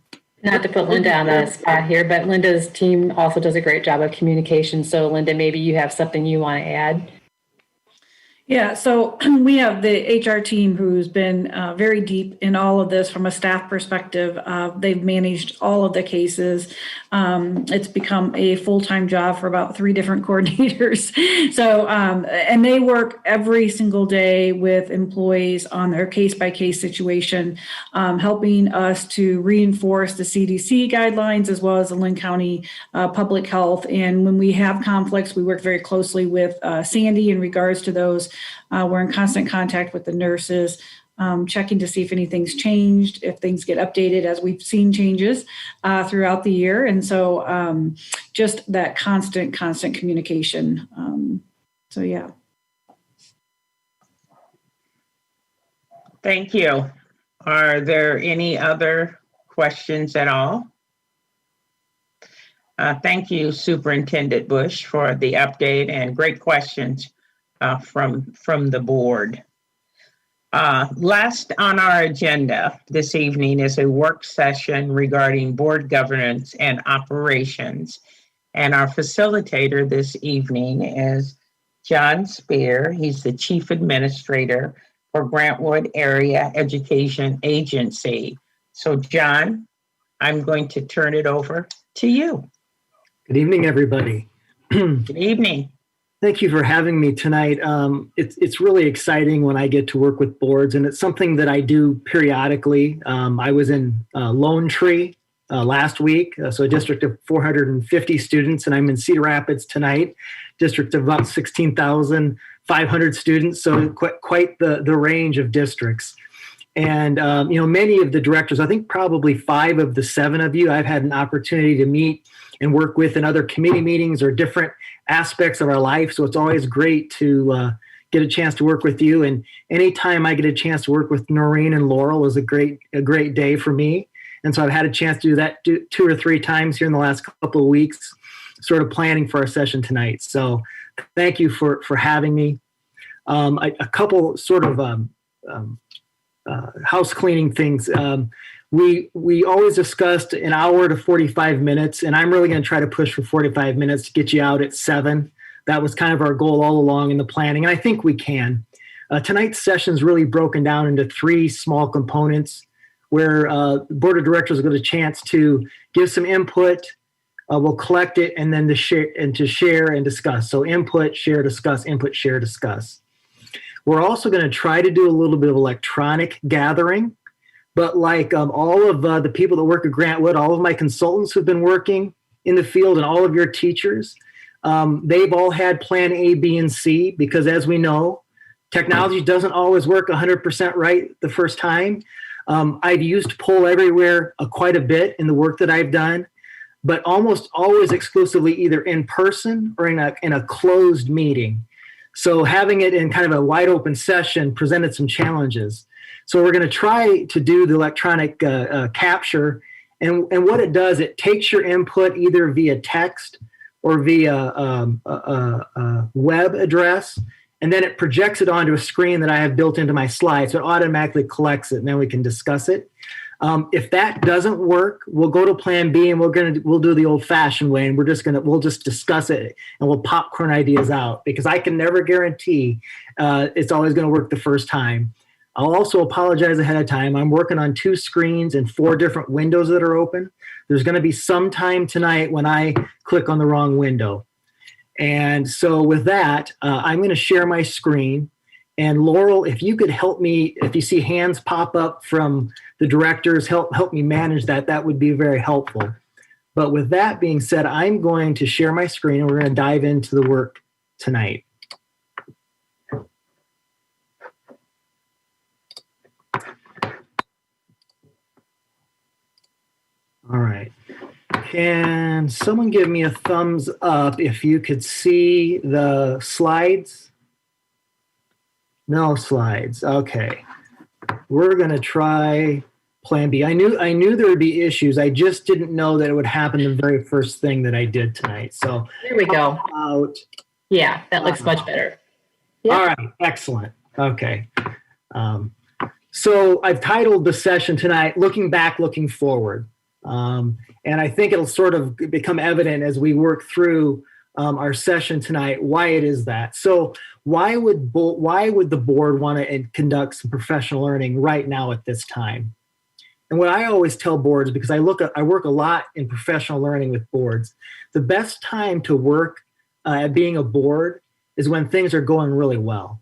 Not to put Linda on the spot here, but Linda's team also does a great job of communication. So Linda, maybe you have something you want to add? Yeah, so we have the HR team who's been very deep in all of this from a staff perspective. They've managed all of the cases. It's become a full-time job for about 3 different coordinators. So, and they work every single day with employees on their case-by-case situation, helping us to reinforce the CDC guidelines as well as the Lynn County Public Health. And when we have conflicts, we work very closely with Sandy in regards to those. We're in constant contact with the nurses, checking to see if anything's changed, if things get updated as we've seen changes throughout the year. And so just that constant communication. So, yeah. Thank you. Are there any other questions at all? Thank you, Superintendent Bush, for the update and great questions from the board. Last on our agenda this evening is a work session regarding board governance and operations. And our facilitator this evening is John Spear. He's the Chief Administrator for Grantwood Area Education Agency. So John, I'm going to turn it over to you. Good evening, everybody. Good evening. Thank you for having me tonight. It's really exciting when I get to work with boards, and it's something that I do periodically. I was in Lone Tree last week, so a district of 450 students, and I'm in Cedar Rapids tonight, district of about 16,500 students, so quite the range of districts. And, many of the directors, I think probably 5 of the 7 of you, I've had an opportunity to meet and work with in other committee meetings or different aspects of our life. So it's always great to get a chance to work with you. And anytime I get a chance to work with Noreen and Laurel is a great day for me. And so I've had a chance to do that 2 or 3 times here in the last couple of weeks, sort of planning for our session tonight. So thank you for having me. A couple sort of house cleaning things. We always discussed an hour to 45 minutes, and I'm really going to try to push for 45 minutes to get you out at 7. That was kind of our goal all along in the planning, and I think we can. Tonight's session is really broken down into 3 small components where the board of directors will get a chance to give some input. We'll collect it and then to share and discuss. So input, share, discuss, input, share, discuss. We're also going to try to do a little bit of electronic gathering, but like all of the people that work at Grantwood, all of my consultants who've been working in the field and all of your teachers, they've all had plan A, B, and C, because as we know, technology doesn't always work 100% right the first time. I've used Poll Everywhere quite a bit in the work that I've done, but almost always exclusively either in person or in a closed meeting. So having it in kind of a wide open session presented some challenges. So we're going to try to do the electronic capture. And what it does, it takes your input either via text or via web address, and then it projects it onto a screen that I have built into my slides. So it automatically collects it, and then we can discuss it. If that doesn't work, we'll go to plan B, and we'll do the old-fashioned way, and we'll just discuss it, and we'll popcorn ideas out, because I can never guarantee it's always going to work the first time. I'll also apologize ahead of time. I'm working on 2 screens and 4 different windows that are open. There's going to be some time tonight when I click on the wrong window. And so with that, I'm going to share my screen. And Laurel, if you could help me, if you see hands pop up from the directors, help me manage that, that would be very helpful. But with that being said, I'm going to share my screen and we're going to dive into the work tonight. All right. Can someone give me a thumbs up if you could see the slides? No slides. Okay. We're going to try plan B. I knew there would be issues. I just didn't know that it would happen the very first thing that I did tonight. So there we go. Yeah, that looks much better. Yep. All right. Excellent. Okay. So I've titled the session tonight, Looking Back, Looking Forward. And I think it'll sort of become evident as we work through our session tonight why it is that. So why would the board want to conduct some professional learning right now at this time? And what I always tell boards, because I work a lot in professional learning with boards, the best time to work at being a board is when things are going really well.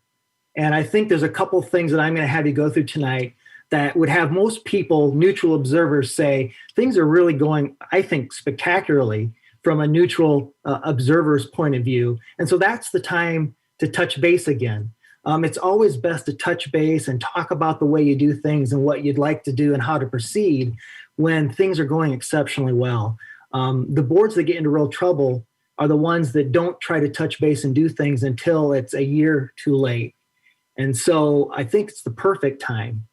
And I think there's a couple things that I'm going to have you go through tonight that would have most people, neutral observers, say things are really going, I think, spectacularly from a neutral observer's point of view. And so that's the time to touch base again. It's always best to touch base and talk about the way you do things and what you'd like to do and how to proceed when things are going exceptionally well. The boards that get into real trouble are the ones that don't try to touch base and do things until it's a year too late. And so I think it's the perfect time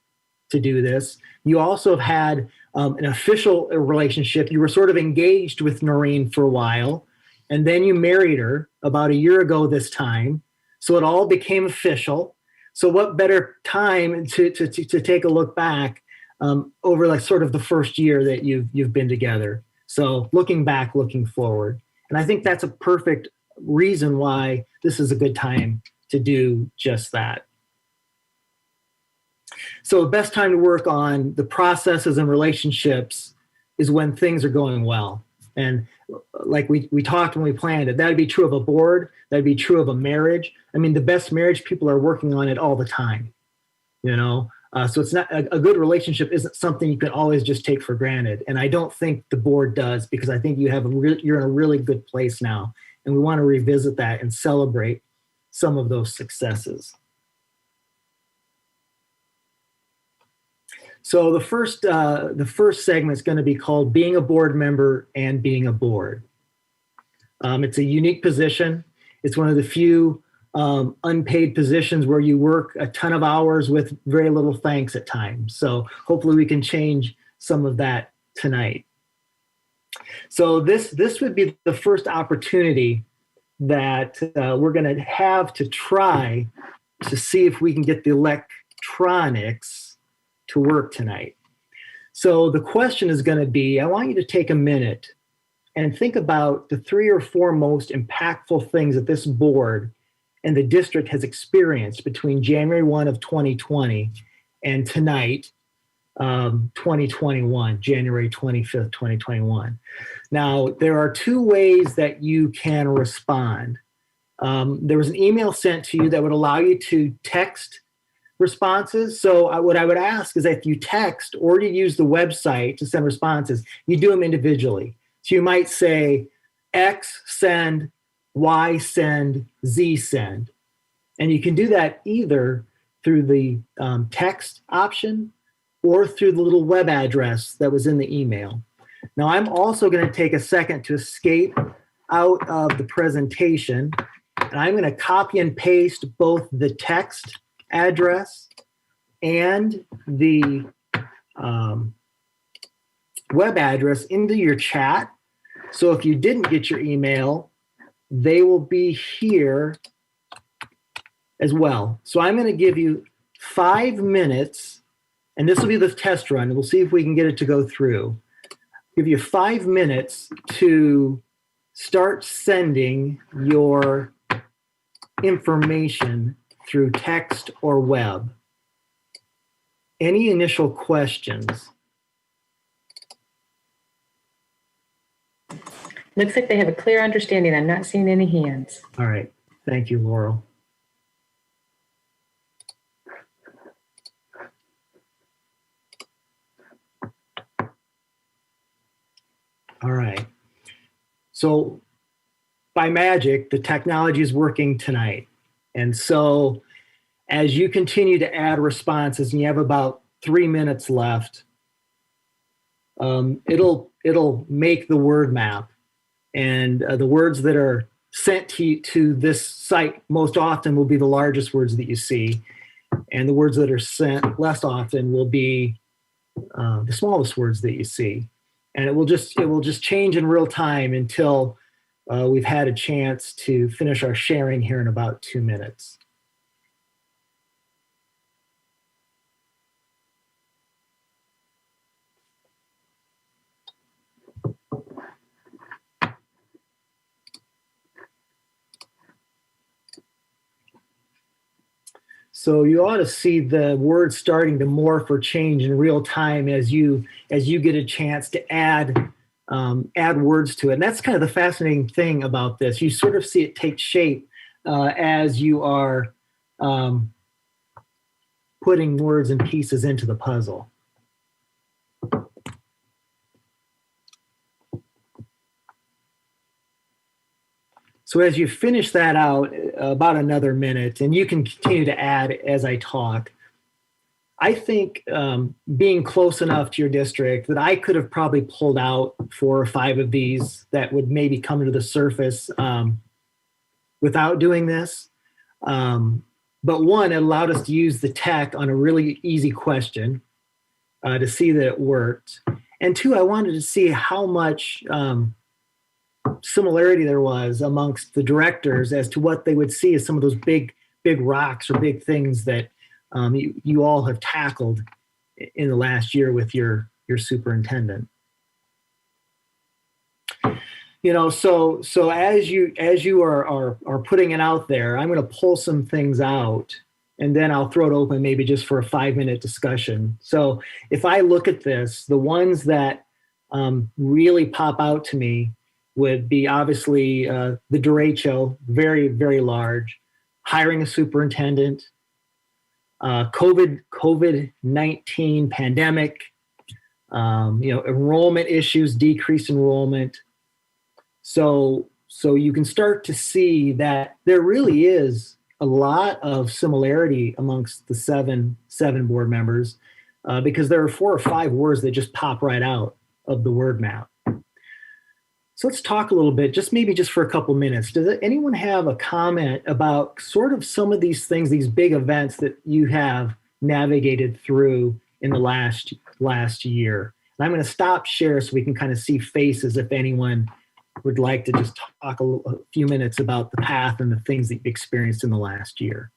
to do this. You also have had an official relationship. You were sort of engaged with Noreen for a while, and then you married her about a year ago this time. So it all became official. So what better time to take a look back over like sort of the first year that you've been together. So looking back, looking forward. And I think that's a perfect reason why this is a good time to do just that. So the best time to work on the processes and relationships is when things are going well. And like we talked when we planned it, that'd be true of a board, that'd be true of a marriage. I mean, the best marriage people are working on it all the time, you know? So it's not a good relationship isn't something you can always just take for granted. And I don't think the board does, because I think you're in a really good place now. And we want to revisit that and celebrate some of those successes. So the first segment is going to be called Being a Board Member and Being a Board. It's a unique position. It's one of the few unpaid positions where you work a ton of hours with very little thanks at times. So hopefully we can change some of that tonight. So this would be the first opportunity that we're going to have to try to see if we can get the electronics to work tonight. So the question is going to be, I want you to take a minute and think about the 3 or 4 most impactful things that this board and the district has experienced between January 1 of 2020 and tonight, 2021, January 25th, 2021. Now, there are 2 ways that you can respond. There was an email sent to you that would allow you to text responses. So what I would ask is that if you text or you use the website to send responses, you do them individually. So you might say X send, Y send, Z send. And you can do that either through the text option or through the little web address that was in the email. Now, I'm also going to take a second to escape out of the presentation. And I'm going to copy and paste both the text address and the web address into your chat. So if you didn't get your email, they will be here as well. So I'm going to give you 5 minutes, and this will be the test run. We'll see if we can get it to go through. Give you 5 minutes to start sending your information through text or web. Any initial questions? Looks like they have a clear understanding. I'm not seeing any hands. All right. Thank you, Laurel. All right. So by magic, the technology is working tonight. And so as you continue to add responses, and you have about 3 minutes left, it'll make the word map. And the words that are sent to this site most often will be the largest words that you see. And the words that are sent less often will be the smallest words that you see. And it will just change in real time until we've had a chance to finish our sharing here in about 2 minutes. So you ought to see the words starting to morph or change in real time as you get a chance to add words to it. And that's kind of the fascinating thing about this. You sort of see it take shape as you are putting words and pieces into the puzzle. So as you finish that out, about another minute, and you can continue to add as I talk, I think being close enough to your district that I could have probably pulled out 4 or 5 of these that would maybe come to the surface without doing this. But one, it allowed us to use the tech on a really easy question to see that it worked. And 2, I wanted to see how much similarity there was amongst the directors as to what they would see as some of those big rocks or big things that you all have tackled in the last year with your superintendent. You know, so as you are putting it out there, I'm going to pull some things out, and then I'll throw it open maybe just for a 5-minute discussion. So if I look at this, the ones that really pop out to me would be obviously the derecho, very, very large, hiring a superintendent, COVID-19 pandemic, enrollment issues, decreased enrollment. So you can start to see that there really is a lot of similarity amongst the seven board members because there are 4 or 5 words that just pop right out of the word map. So let's talk a little bit, maybe just for a couple minutes. Does anyone have a comment about sort of some of these things, these big events that you have navigated through in the last year? And I'm going to stop share so we can kind of see faces if anyone would like to just talk a few minutes about the path and the things that you've experienced in the last year.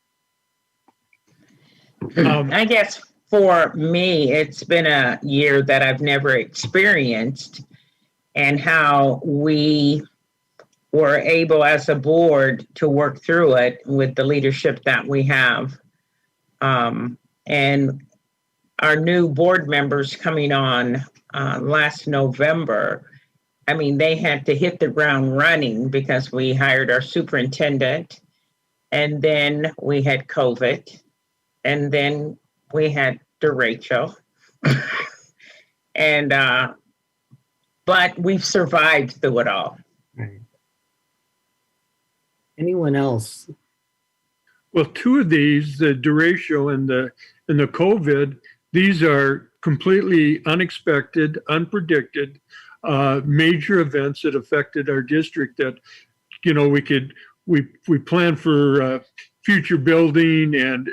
I guess for me, it's been a year that I've never experienced, and how we were able as a board to work through it with the leadership that we have. And our new board members coming on last November, I mean, they had to hit the ground running because we hired our superintendent, and then we had COVID, and then we had derecho. And, but we've survived through it all. Right. Anyone else? Well, two of these, the derecho and the COVID, these are completely unexpected, unpredicted, major events that affected our district that, you know, we plan for future building and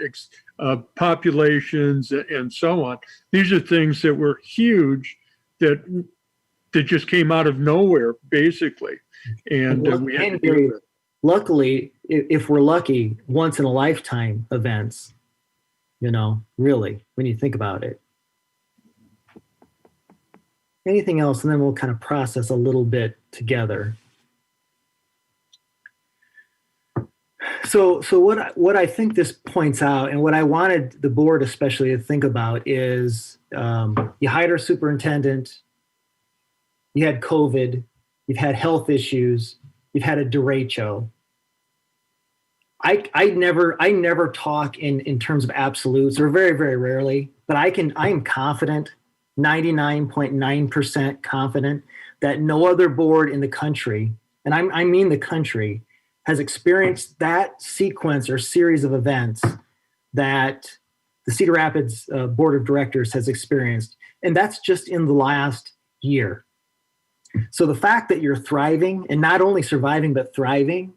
populations and so on. These are things that were huge that just came out of nowhere, basically. And we had to deal with it. Luckily, if we're lucky, once in a lifetime events, you know, really, when you think about it. Anything else, and then we'll kind of process a little bit together. So what I think this points out, and what I wanted the board especially to think about is you hired a superintendent, you had COVID, you've had health issues, you've had a derecho. I never talk in terms of absolutes, or very, very rarely, but I am confident, 99.9% confident, that no other board in the country, and I mean the country, has experienced that sequence or series of events that the Cedar Rapids Board of Directors has experienced. And that's just in the last year. So the fact that you're thriving, and not only surviving, but thriving,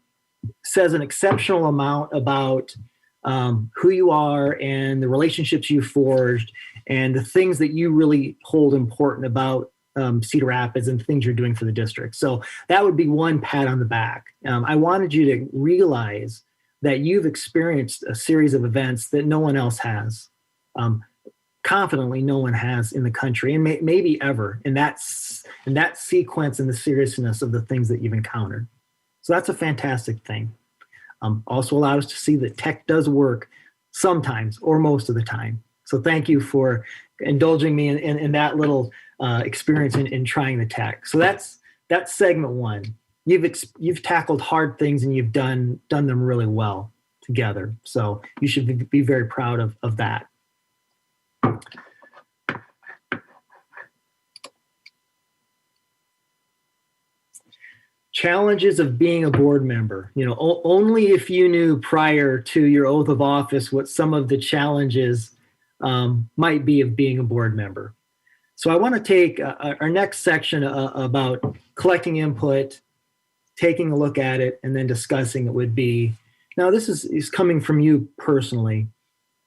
says an exceptional amount about who you are and the relationships you forged and the things that you really hold important about Cedar Rapids and things you're doing for the district. So that would be one pat on the back. I wanted you to realize that you've experienced a series of events that no one else has. Confidently, no one has in the country, and maybe ever, in that sequence and the seriousness of the things that you've encountered. So that's a fantastic thing. Also allowed us to see that tech does work sometimes or most of the time. So thank you for indulging me in that little experience in trying the tech. So that's segment one. You've tackled hard things and you've done them really well together. So you should be very proud of that. Challenges of being a board member. You know, only if you knew prior to your oath of office what some of the challenges might be of being a board member. So I want to take our next section about collecting input, taking a look at it, and then discussing it would be, now this is coming from you personally.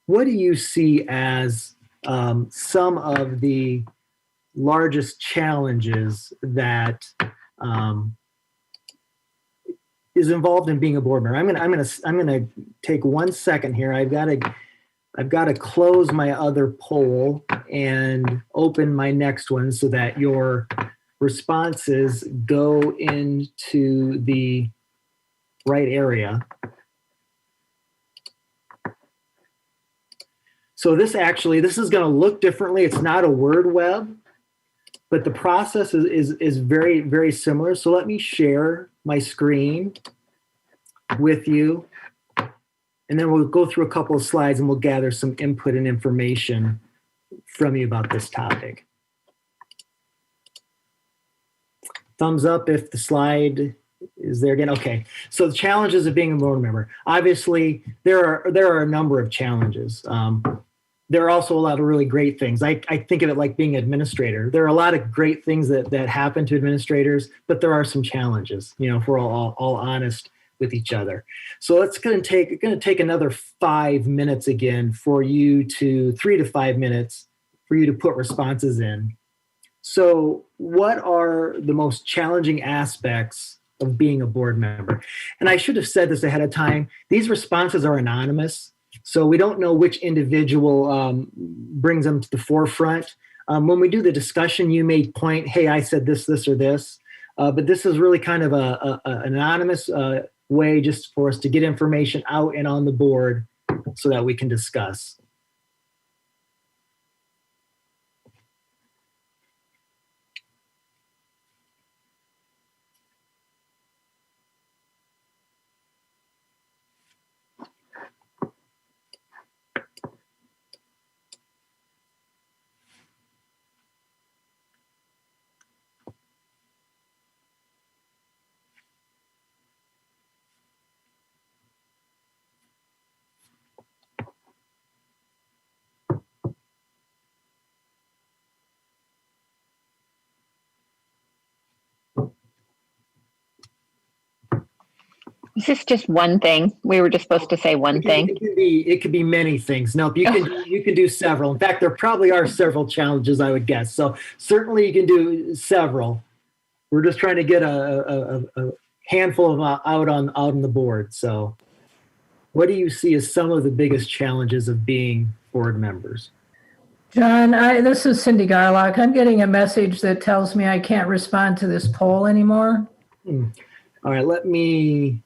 What do you see as some of the largest challenges that is involved in being a board member? I'm gonna take 1 second here. I've got to close my other poll and open my next one so that your responses go into the right area. So this is going to look differently. It's not a word web, but the process is very, very similar. So let me share my screen with you. And then we'll go through a couple of slides and we'll gather some input and information from you about this topic. Thumbs up if the slide is there again. Okay, so the challenges of being a board member. Obviously, there are a number of challenges. There are also a lot of really great things. I think of it like being an administrator. There are a lot of great things that happen to administrators, but there are some challenges, you know, if we're all honest with each other. So it's going to take another 5 minutes again for you to 3 to 5 minutes for you to put responses in. So what are the most challenging aspects of being a board member? And I should have said this ahead of time. These responses are anonymous, so we don't know which individual brings them to the forefront. When we do the discussion, you may point, hey, I said this, this, or this. But this is really kind of an anonymous way just for us to get information out and on the board so that we can discuss. Is this just one thing? We were just supposed to say one thing. It could be many things. No, you can do several. In fact, there probably are several challenges, I would guess. So certainly you can do several. We're just trying to get a handful of out on the board. So what do you see as some of the biggest challenges of being board members? John, this is Cindy Garlock. I'm getting a message that tells me I can't respond to this poll anymore. All right, let me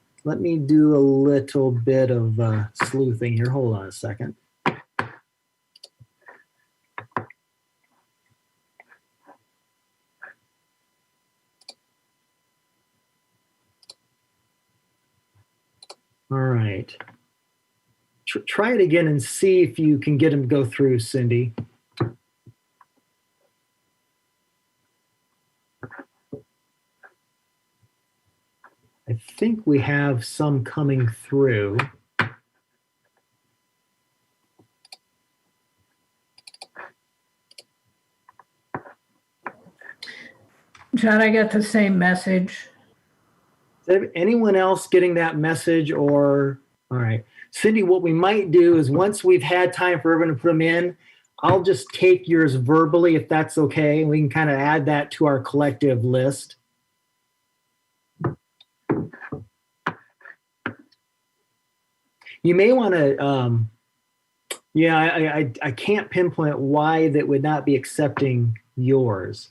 do a little bit of sleuthing here. Hold on a second. All right. Try it again and see if you can get them to go through, Cindy. I think we have some coming through. John, I got the same message. Is anyone else getting that message? Or, all right. Cindy, what we might do is once we've had time for everyone to put them in, I'll just take yours verbally if that's okay. We can kind of add that to our collective list. You may want to, I can't pinpoint why that would not be accepting yours.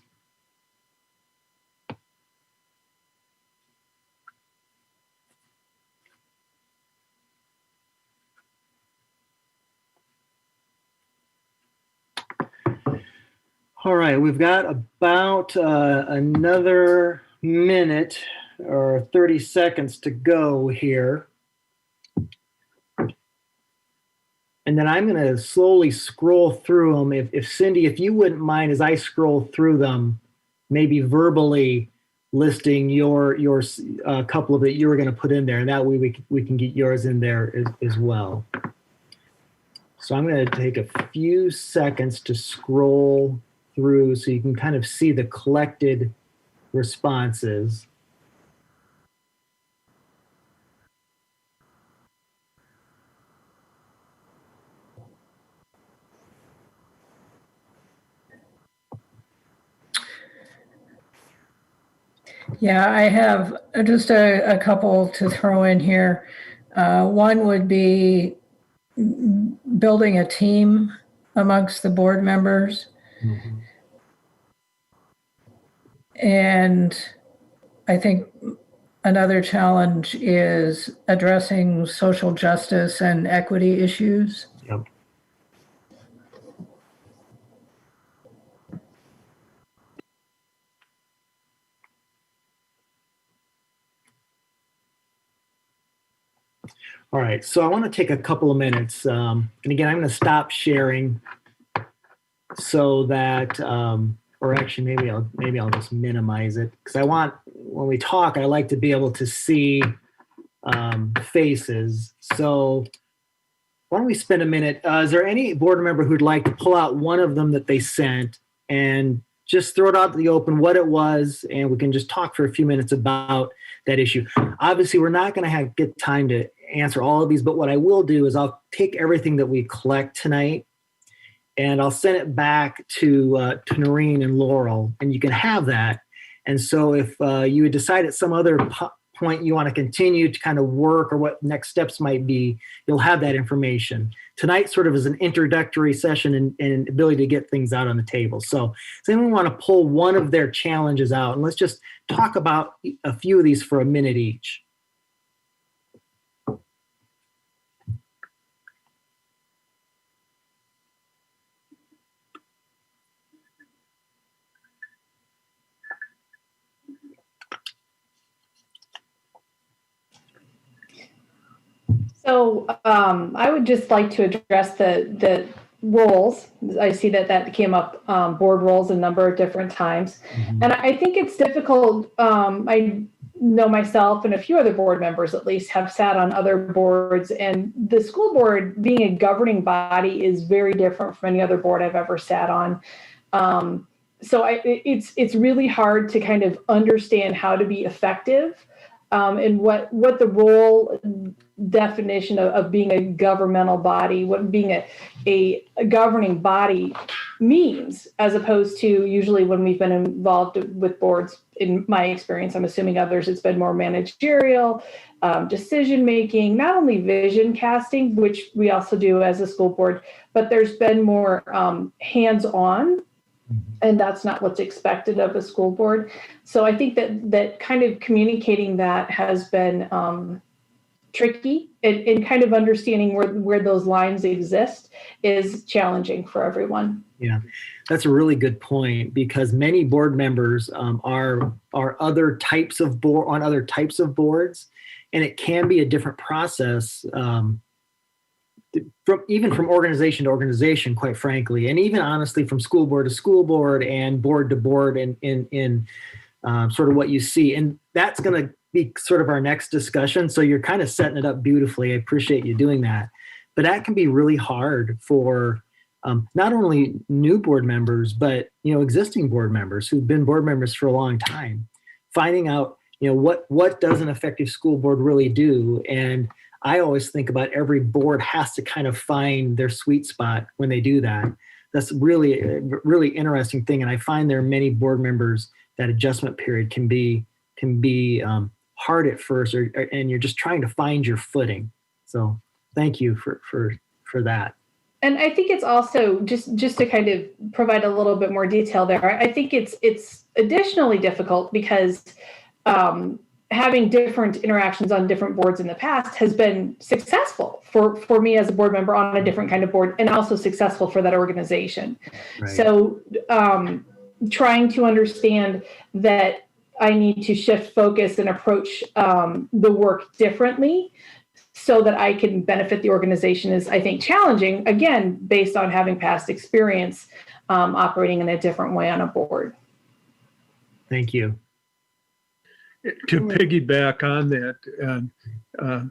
All right, we've got about another minute or 30 seconds to go here. And then I'm going to slowly scroll through them. If Cindy, if you wouldn't mind, as I scroll through them, maybe verbally listing your couple of that you were going to put in there, and that way we can get yours in there as well. So I'm going to take a few seconds to scroll through so you can kind of see the collected responses. Yeah, I have just a couple to throw in here. One would be building a team amongst the board members. Mm-hmm. And I think another challenge is addressing social justice and equity issues. Yep. All right, so I want to take a couple of minutes. And again, I'm going to stop sharing so that, or actually maybe I'll just minimize it, because I want, when we talk, I like to be able to see faces. So why don't we spend a minute? Is there any board member who'd like to pull out one of them that they sent and just throw it out to the open, what it was, and we can just talk for a few minutes about that issue. Obviously, we're not going to get time to answer all of these, but what I will do is I'll take everything that we collect tonight, and I'll send it back to Noreen and Laurel, and you can have that. And so if you would decide at some other point you want to continue to kind of work or what next steps might be, you'll have that information. Tonight sort of is an introductory session and ability to get things out on the table. So does anyone want to pull one of their challenges out? And let's just talk about a few of these for a minute each. So I would just like to address the roles. I see that came up, board roles, a number of different times. Mm-hmm. And I think it's difficult. I know myself and a few other board members at least have sat on other boards, and the school board being a governing body is very different from any other board I've ever sat on. So it's really hard to kind of understand how to be effective and what the role definition of being a governmental body, what being a governing body means, as opposed to usually when we've been involved with boards, in my experience, I'm assuming others, it's been more managerial, decision making, not only vision casting, which we also do as a school board, but there's been more hands-on. And that's not what's expected of a school board. So I think that kind of communicating that has been tricky, and kind of understanding where those lines exist is challenging for everyone. Yeah, that's a really good point, because many board members are other types of on other types of boards, and it can be a different process. From organization to organization, quite frankly, and even honestly from school board to school board and board to board in sort of what you see. And that's going to be sort of our next discussion. So you're kind of setting it up beautifully. I appreciate you doing that. But that can be really hard for not only new board members, but existing board members who've been board members for a long time, finding out what does an effective school board really do. And I always think about every board has to kind of find their sweet spot when they do that. That's really a really interesting thing. And I find there are many board members that adjustment period can be hard at first, and you're just trying to find your footing. So thank you for that. And I think it's also just to kind of provide a little bit more detail there. I think it's additionally difficult because having different interactions on different boards in the past has been successful for me as a board member on a different kind of board, and also successful for that organization. Right. So trying to understand that I need to shift focus and approach the work differently so that I can benefit the organization is, I think, challenging, again, based on having past experience operating in a different way on a board. Thank you. To piggyback on that, and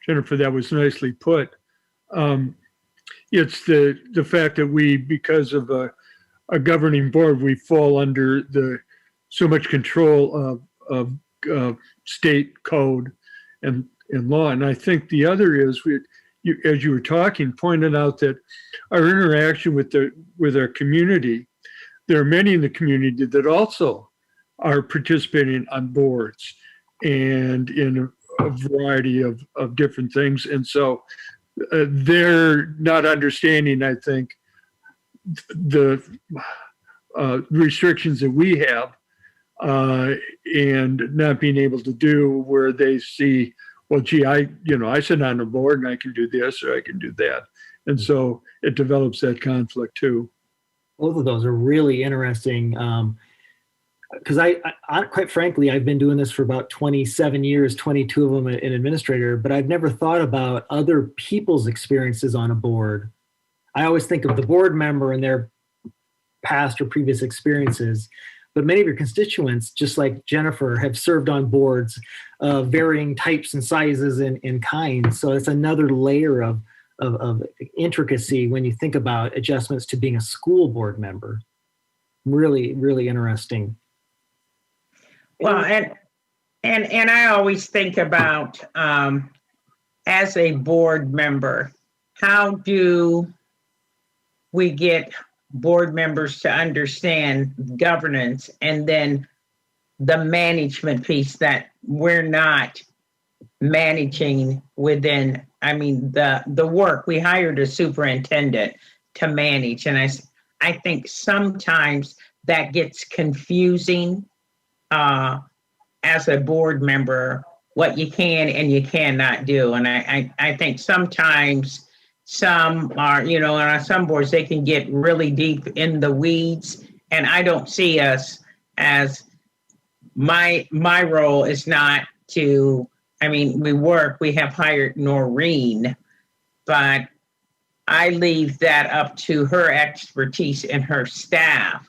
Jennifer, that was nicely put. It's the fact that we, because of a governing board, we fall under so much control of state code and law. And I think the other is, as you were talking, pointed out that our interaction with our community, there are many in the community that also are participating on boards and in a variety of different things. And so they're not understanding, I think, the restrictions that we have and not being able to do where they see, well, gee, I sit on a board and I can do this or I can do that. And so it develops that conflict too. Both of those are really interesting. Because I quite frankly, I've been doing this for about 27 years, 22 of them an administrator, but I've never thought about other people's experiences on a board. I always think of the board member and their past or previous experiences, but many of your constituents, just like Jennifer, have served on boards of varying types and sizes and kinds. So it's another layer of intricacy when you think about adjustments to being a school board member. Really, really interesting. Well, and I always think about, as a board member, how do we get board members to understand governance and then the management piece that we're not managing within, I mean, the work. We hired a superintendent to manage. And I think sometimes that gets confusing as a board member, what you can and you cannot do. And I think sometimes some are, you know, on some boards, they can get really deep in the weeds. And I don't see us as, my role is not to, I mean, we have hired Noreen, but I leave that up to her expertise and her staff.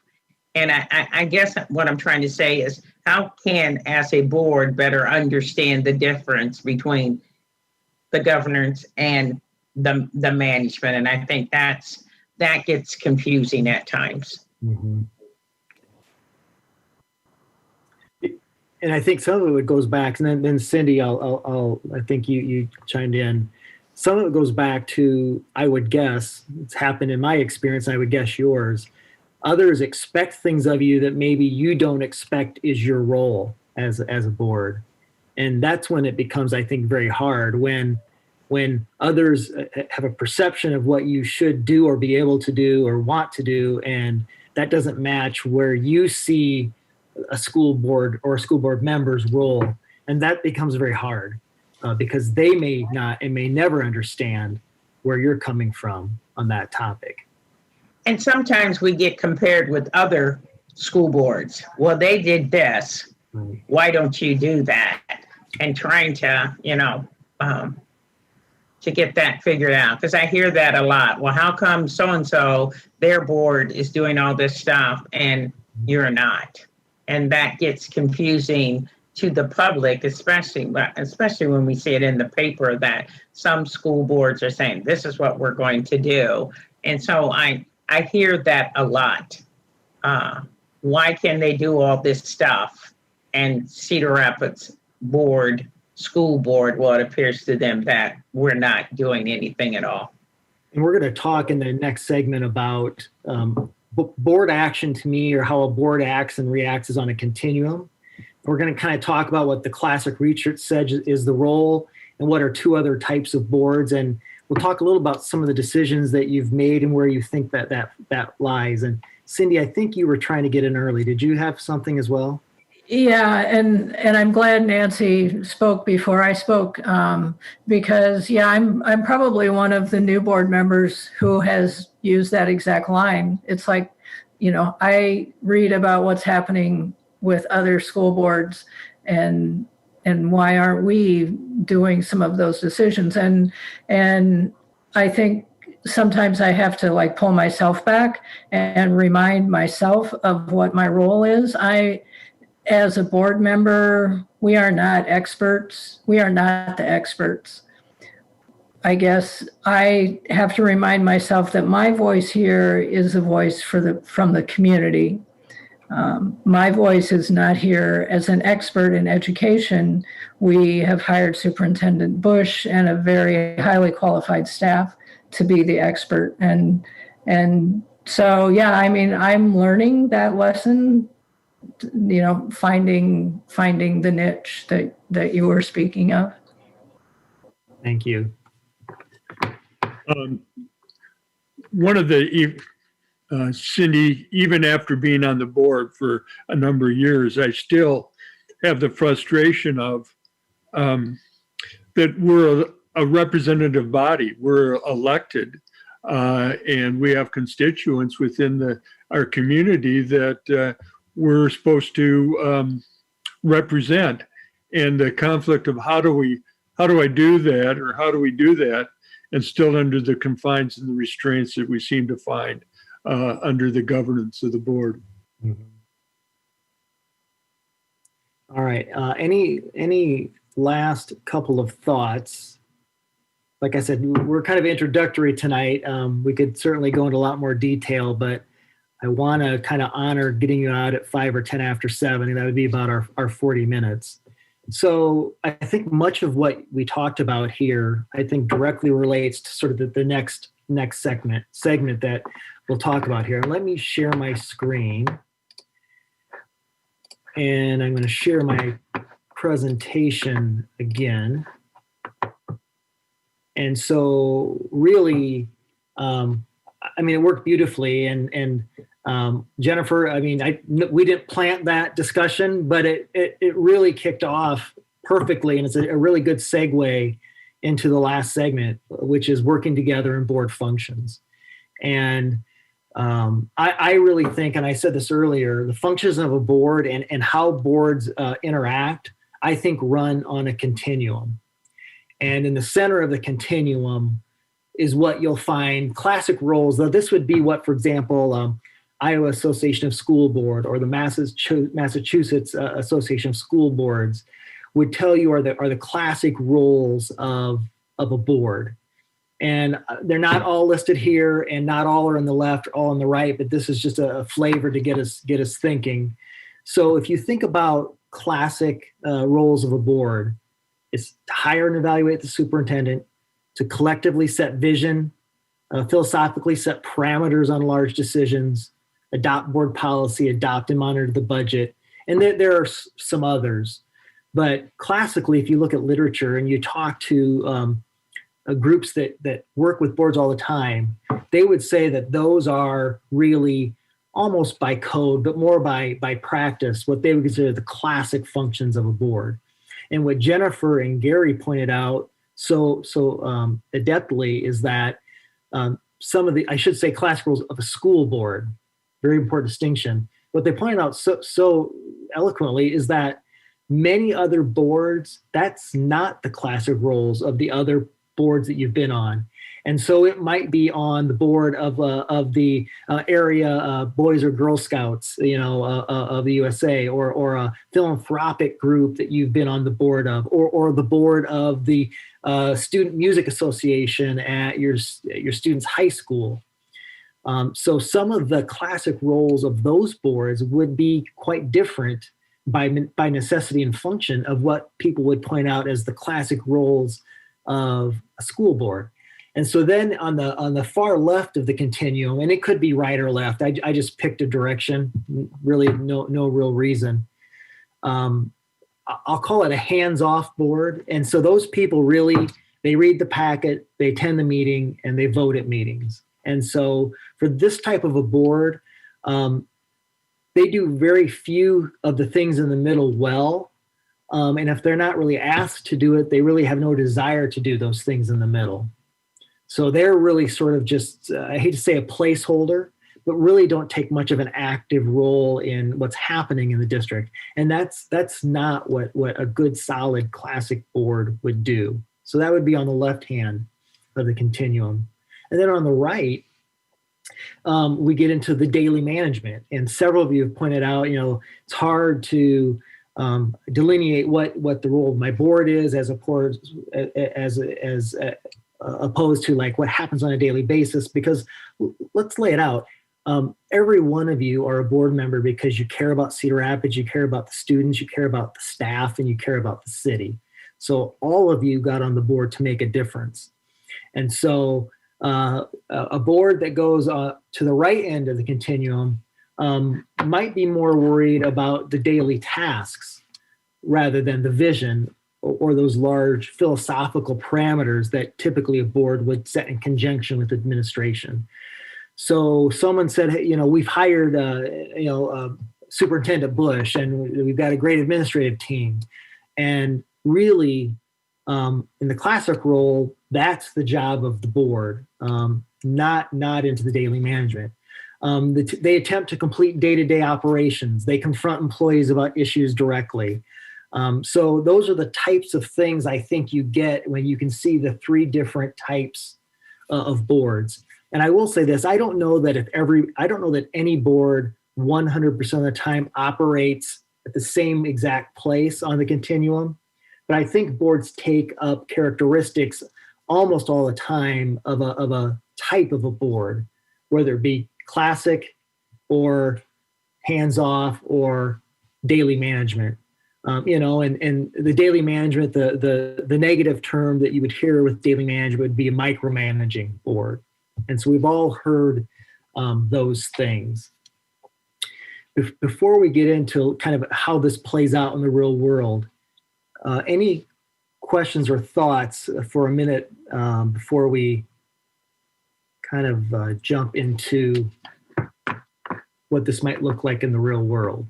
And I guess what I'm trying to say is, how can, as a board, better understand the difference between the governance and the management? And I think that gets confusing at times. Mm-hmm. And I think some of it goes back, and then Cindy, I think you chimed in. Some of it goes back to, I would guess, it's happened in my experience, I would guess yours. Others expect things of you that maybe you don't expect is your role as a board. And that's when it becomes, I think, very hard when others have a perception of what you should do or be able to do or want to do, and that doesn't match where you see a school board or a school board member's role. And that becomes very hard because they may not and may never understand where you're coming from on that topic. And sometimes we get compared with other school boards. Well, they did this. Why don't you do that? And trying to, you know, to get that figured out. Because I hear that a lot. Well, how come so-and-so, their board is doing all this stuff and you're not? And that gets confusing to the public, especially when we see it in the paper that some school boards are saying, this is what we're going to do. And so I hear that a lot. Why can they do all this stuff? And Cedar Rapids school board, well, it appears to them that we're not doing anything at all. And we're going to talk in the next segment about board action to me, or how a board acts and reacts, is on a continuum. We're going to kind of talk about what the classic research said is the role, and what are two other types of boards. And we'll talk a little about some of the decisions that you've made and where you think that lies. And Cindy, I think you were trying to get in early. Did you have something as well? Yeah, and I'm glad Nancy spoke before I spoke, because I'm probably one of the new board members who has used that exact line. It's like, you know, I read about what's happening with other school boards and why aren't we doing some of those decisions? And I think sometimes I have to like pull myself back and remind myself of what my role is. As a board member, we are not experts. We are not the experts. I guess I have to remind myself that my voice here is a voice from the community. My voice is not here as an expert in education. We have hired Superintendent Bush and a very highly qualified staff to be the expert. And so, yeah, I mean, I'm learning that lesson, you know, finding the niche that you were speaking of. Thank you. One of the, Cindy, even after being on the board for a number of years, I still have the frustration of that we're a representative body. We're elected, and we have constituents within our community that we're supposed to represent. And the conflict of how do I do that, or how do we do that, and still under the confines and the restraints that we seem to find under the governance of the board. Mm-hmm. All right. Any last couple of thoughts? Like I said, we're kind of introductory tonight. We could certainly go into a lot more detail, but I want to kind of honor getting you out at 5 or 10 after 7, and that would be about our 40 minutes. So I think much of what we talked about here, I think directly relates to sort of the next segment that we'll talk about here. Let me share my screen. And I'm going to share my presentation again. And so really, I mean, it worked beautifully. And Jennifer, I mean, we didn't plant that discussion, but it really kicked off perfectly. And it's a really good segue into the last segment, which is working together in board functions. And I really think, and I said this earlier, the functions of a board and how boards interact, I think run on a continuum. And in the center of the continuum is what you'll find classic roles. Though this would be what, for example, Iowa Association of School Board or the Massachusetts Association of School Boards would tell you are the classic roles of a board. And they're not all listed here, and not all are on the left, all on the right, but this is just a flavor to get us thinking. So if you think about classic roles of a board, it's to hire and evaluate the superintendent, to collectively set vision, philosophically set parameters on large decisions, adopt board policy, adopt and monitor the budget. And there are some others. But classically, if you look at literature and you talk to groups that work with boards all the time, they would say that those are really almost by code, but more by practice, what they would consider the classic functions of a board. And what Jennifer and Gary pointed out so adeptly is that some of the, I should say, classic roles of a school board, very important distinction. What they pointed out so eloquently is that many other boards, that's not the classic roles of the other boards that you've been on. And so it might be on the board of the area Boys or Girl Scouts, of the USA, or a philanthropic group that you've been on the board of, or the board of the Student Music Association at your student's high school. So some of the classic roles of those boards would be quite different by necessity and function of what people would point out as the classic roles of a school board. And so then on the far left of the continuum, and it could be right or left, I just picked a direction, really no real reason. I'll call it a hands-off board. And so those people really, they read the packet, they attend the meeting, and they vote at meetings. And so for this type of a board, they do very few of the things in the middle well. And if they're not really asked to do it, they really have no desire to do those things in the middle. So they're really sort of just, I hate to say a placeholder, but really don't take much of an active role in what's happening in the district. And that's not what a good, solid, classic board would do. So that would be on the left hand of the continuum. And then on the right, we get into the daily management. And several of you have pointed out, it's hard to delineate what the role of my board is as opposed to like what happens on a daily basis, because let's lay it out. Every one of you are a board member because you care about Cedar Rapids, you care about the students, you care about the staff, and you care about the city. So all of you got on the board to make a difference. And so a board that goes to the right end of the continuum might be more worried about the daily tasks rather than the vision or those large philosophical parameters that typically a board would set in conjunction with administration. So someone said, hey, we've hired, Superintendent Bush, and we've got a great administrative team. And really, in the classic role, that's the job of the board, not into the daily management. They attempt to complete day-to-day operations. They confront employees about issues directly. So those are the types of things I think you get when you can see the three different types of boards. And I will say this, I don't know that any board 100% of the time operates at the same exact place on the continuum, but I think boards take up characteristics almost all the time of a type of a board, whether it be classic or hands-off or daily management. And the daily management, the negative term that you would hear with daily management would be a micromanaging board. And so we've all heard those things. Before we get into kind of how this plays out in the real world, any questions or thoughts for a minute before we kind of jump into what this might look like in the real world?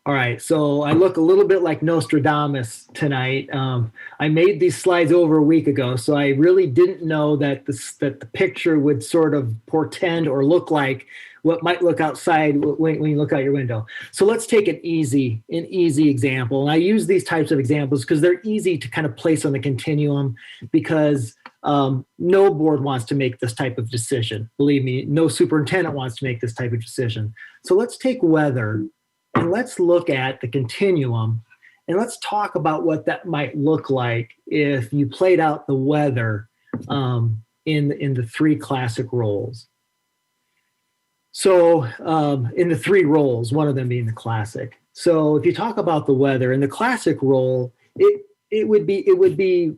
All right, so I look a little bit like Nostradamus tonight. I made these slides over a week ago, so I really didn't know that the picture would sort of portend or look like what might look outside when you look out your window. So let's take an easy example. And I use these types of examples because they're easy to kind of place on the continuum, because no board wants to make this type of decision. Believe me, no superintendent wants to make this type of decision. So let's take weather. And let's look at the continuum, and let's talk about what that might look like if you played out the weather in the three classic roles. So in the three roles, one of them being the classic. So if you talk about the weather in the classic role, it would be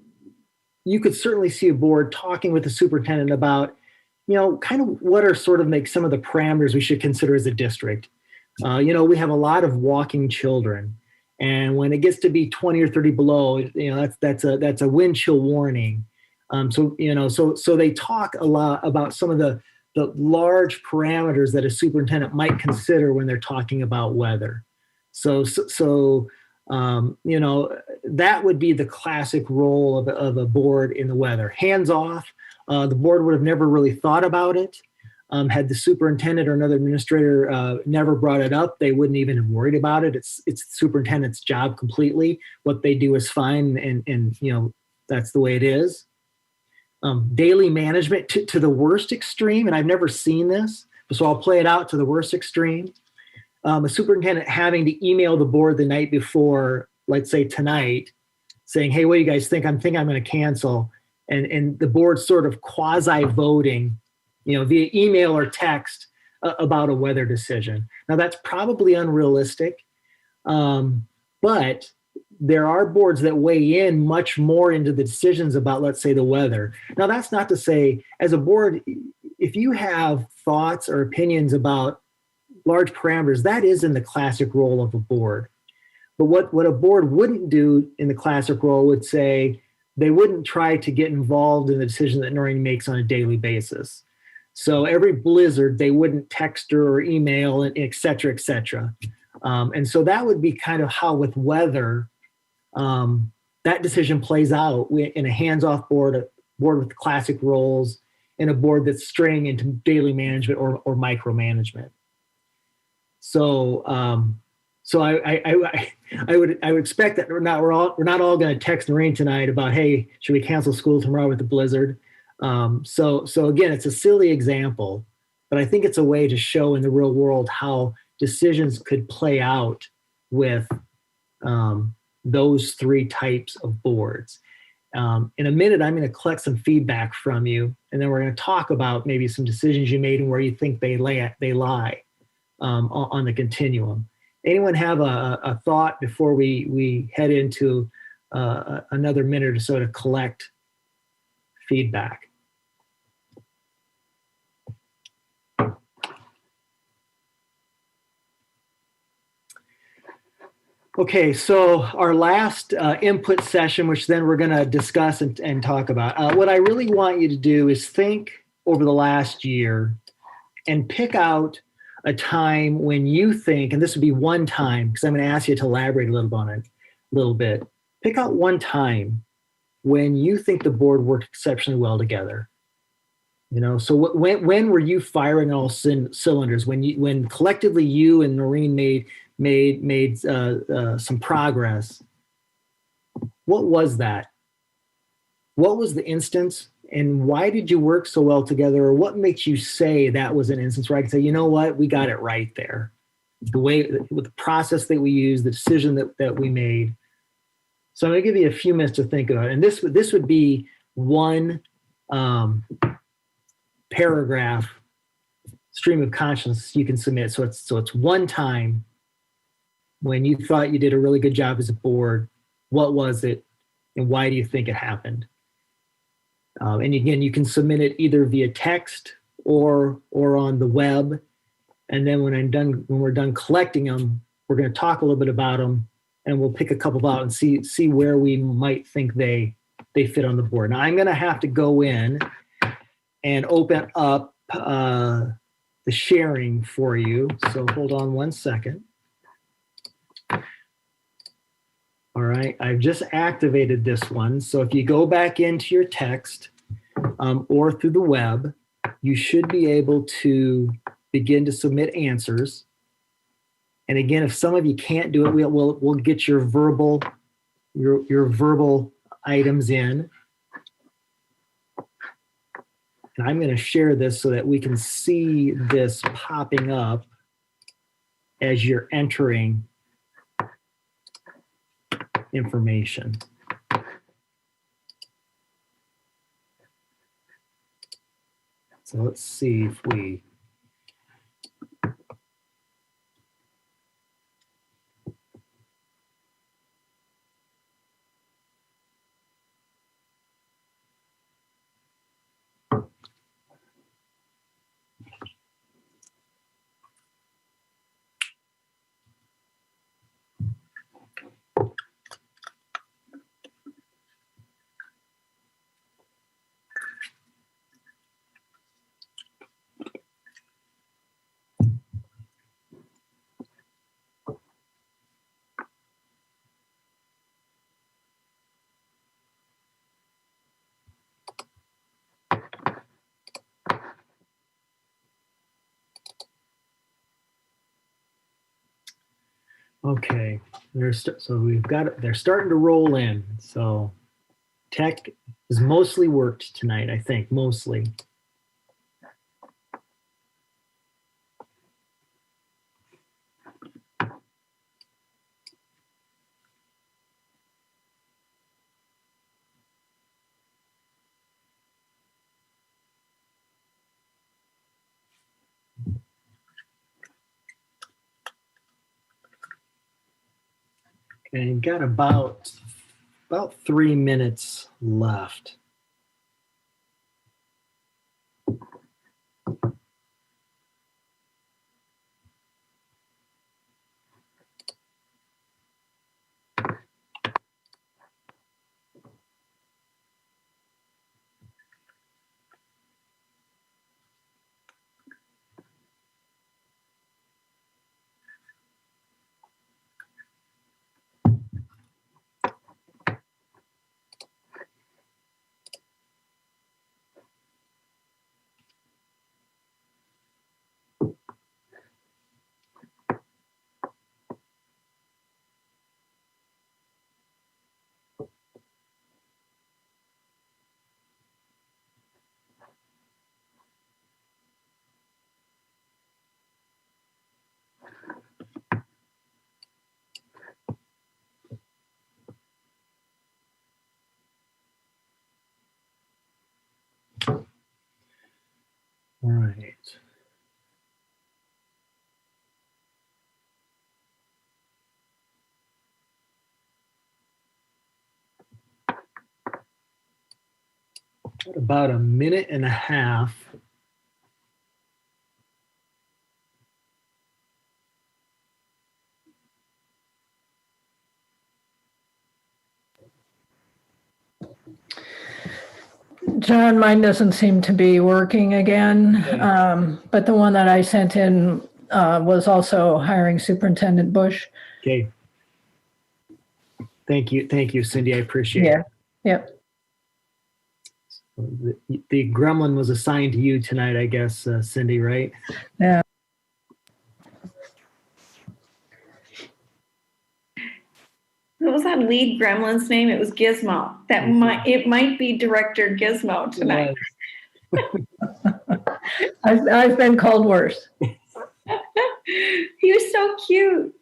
you could certainly see a board talking with the superintendent about, kind of what are sort of like some of the parameters we should consider as a district. We have a lot of walking children, and when it gets to be 20 or 30 below, that's a wind chill warning. So they talk a lot about some of the large parameters that a superintendent might consider when they're talking about weather. So that would be the classic role of a board in the weather. Hands off, the board would have never really thought about it. Had the superintendent or another administrator never brought it up, they wouldn't even have worried about it. It's the superintendent's job completely. What they do is fine, and that's the way it is. Daily management to the worst extreme, and I've never seen this, so I'll play it out to the worst extreme. A superintendent having to email the board the night before, let's say tonight, saying, "Hey, what do you guys think? I'm going to cancel," and the board sort of quasi-voting, via email or text about a weather decision. Now that's probably unrealistic, but there are boards that weigh in much more into the decisions about, let's say, the weather. Now that's not to say, as a board, if you have thoughts or opinions about large parameters, that is in the classic role of a board. But what a board wouldn't do in the classic role would say, they wouldn't try to get involved in the decision that Noreen makes on a daily basis. So every blizzard, they wouldn't text her or email, and et cetera, et cetera. And so that would be kind of how with weather, that decision plays out in a hands-off board, a board with classic roles, and a board that's straying into daily management or micromanagement. So I would expect that we're not all going to text Noreen tonight about, hey, should we cancel school tomorrow with the blizzard? So again, it's a silly example, but I think it's a way to show in the real world how decisions could play out with those three types of boards. In a minute, I'm going to collect some feedback from you, and then we're going to talk about maybe some decisions you made and where you think they lie on the continuum. Anyone have a thought before we head into another minute or so to collect feedback? Okay, so our last input session, which then we're going to discuss and talk about. What I really want you to do is think over the last year and pick out a time when you think, and this would be one time, because I'm going to ask you to elaborate a little bit. Pick out one time when you think the board worked exceptionally well together. So when were you firing all cylinders? When collectively you and Noreen made some progress? What was that? What was the instance, and why did you work so well together? Or what makes you say that was an instance where I can say, you know what, we got it right there? With the process that we used, the decision that we made. So I'm going to give you a few minutes to think about it. And this would be one paragraph stream of consciousness you can submit. So it's one time when you thought you did a really good job as a board. What was it, and why do you think it happened? And again, you can submit it either via text or on the web. And then when we're done collecting them, we're going to talk a little bit about them, and we'll pick a couple out and see where we might think they fit on the board. Now, I'm going to have to go in and open up the sharing for you. So hold on one second. All right, I've just activated this one. So if you go back into your text or through the web, you should be able to begin to submit answers. And again, if some of you can't do it, we'll get your verbal items in. And I'm going to share this so that we can see this popping up as you're entering information. So let's see if we okay, so we've got it. They're starting to roll in. So tech is mostly worked tonight, I think, mostly. And got about 3 minutes left. All right. Got about a minute and a half. John, mine doesn't seem to be working again, but the one that I sent in was also hiring Superintendent Bush. Okay. Thank you, Cindy. I appreciate it. Yep. The gremlin was assigned to you tonight, I guess, Cindy, right? Yeah. What was that lead gremlin's name? It was Gizmo. It might be Director Gizmo tonight. I've been called worse. He was so cute.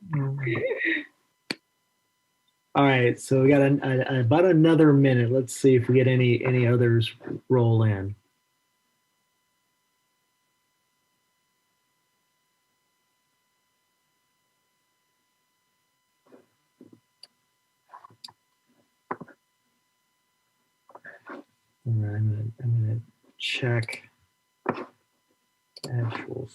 All right, so we got about another minute. Let's see if we get any others roll in. All I'm gonna check actuals.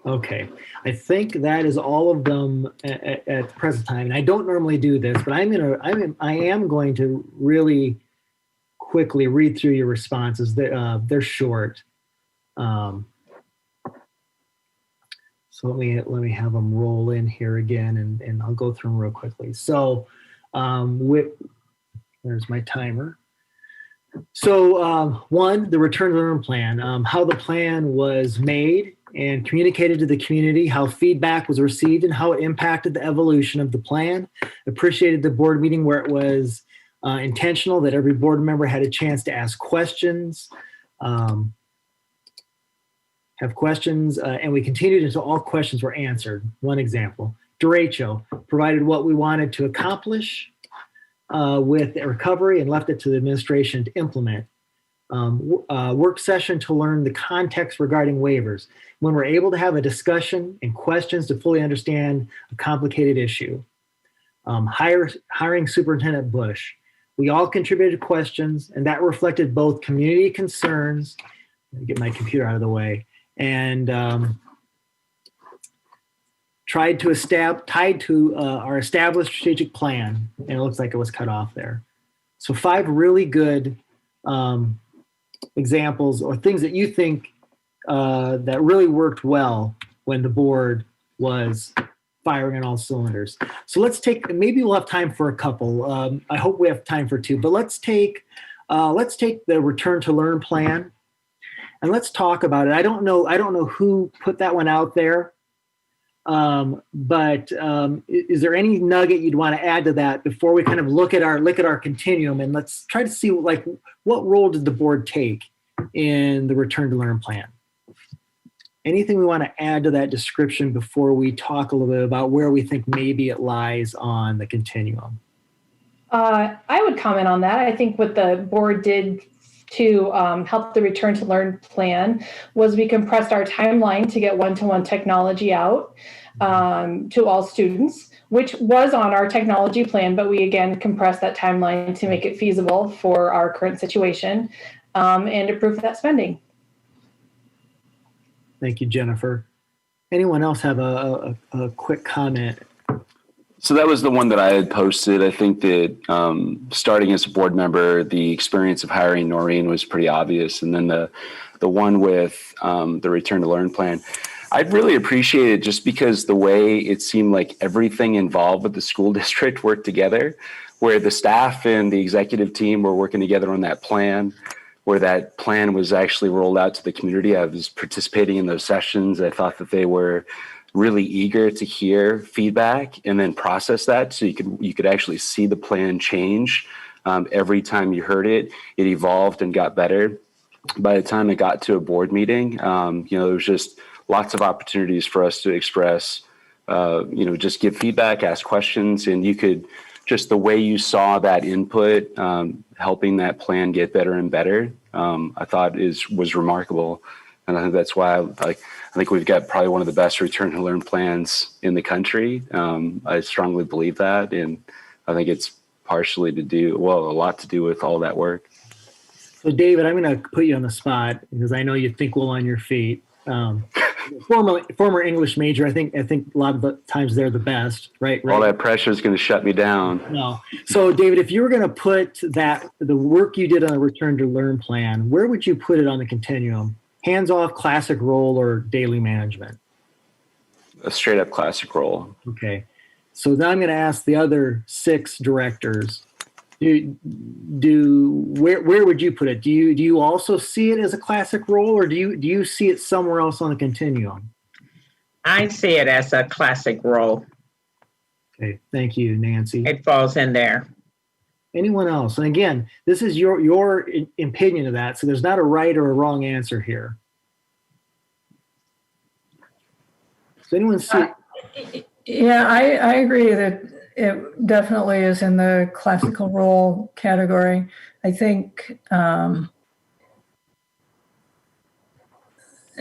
Okay, I think that is all of them at the present time. And I don't normally do this, but I am going to really quickly read through your responses. They're short. So let me have them roll in here again, and I'll go through them real quickly. So there's my timer. So one, the return to learn plan, how the plan was made and communicated to the community, how feedback was received and how it impacted the evolution of the plan. Appreciated the board meeting where it was intentional, that every board member had a chance to ask questions, and we continued until all questions were answered. One example, derecho provided what we wanted to accomplish with the recovery and left it to the administration to implement. Work session to learn the context regarding waivers, when we're able to have a discussion and questions to fully understand a complicated issue. Hiring Superintendent Bush. We all contributed questions, and that reflected both community concerns, get my computer out of the way, and tied to our established strategic plan, and it looks like it was cut off there. So 5 really good examples or things that you think that really worked well when the board was firing on all cylinders. So let's take, maybe we'll have time for a couple. I hope we have time for 2, but let's take the return to learn plan and let's talk about it. I don't know who put that one out there. But is there any nugget you'd want to add to that before we kind of look at our continuum, and let's try to see what role did the board take in the return to learn plan? Anything we want to add to that description before we talk a little bit about where we think maybe it lies on the continuum? I would comment on that. I think what the board did to help the return to learn plan was we compressed our timeline to get one-to-one technology out to all students, which was on our technology plan, but we again compressed that timeline to make it feasible for our current situation and approve that spending. Thank you, Jennifer. Anyone else have a quick comment? So that was the one that I had posted. I think that starting as a board member, the experience of hiring Noreen was pretty obvious. And then the one with the return to learn plan, I'd really appreciate it just because the way it seemed like everything involved with the school district worked together, where the staff and the executive team were working together on that plan, where that plan was actually rolled out to the community. I was participating in those sessions. I thought that they were really eager to hear feedback and then process that, so you could actually see the plan change every time you heard it. It evolved and got better. By the time it got to a board meeting, there was just lots of opportunities for us to express, just give feedback, ask questions, and you could just the way you saw that input helping that plan get better and better. I thought was remarkable, and I think that's why I think we've got probably one of the best return to learn plans in the country. I strongly believe that. And I think it's partially a lot to do with all that work. So David, I'm going to put you on the spot because I know you think well on your feet. Former English major, I think a lot of the times they're the best, right? All that pressure is going to shut me down. No. So David, if you were going to put the work you did on the return to learn plan, where would you put it on the continuum? Hands-off, classic role, or daily management? A straight-up classic role. Okay. So now I'm going to ask the other 6 directors. Where would you put it? Do you also see it as a classic role, or do you see it somewhere else on the continuum? I see it as a classic role. Okay. Thank you, Nancy. It falls in there. Anyone else? And again, this is your opinion of that, so there's not a right or a wrong answer here. Does anyone see? Yeah, I agree that it definitely is in the classical role category. I think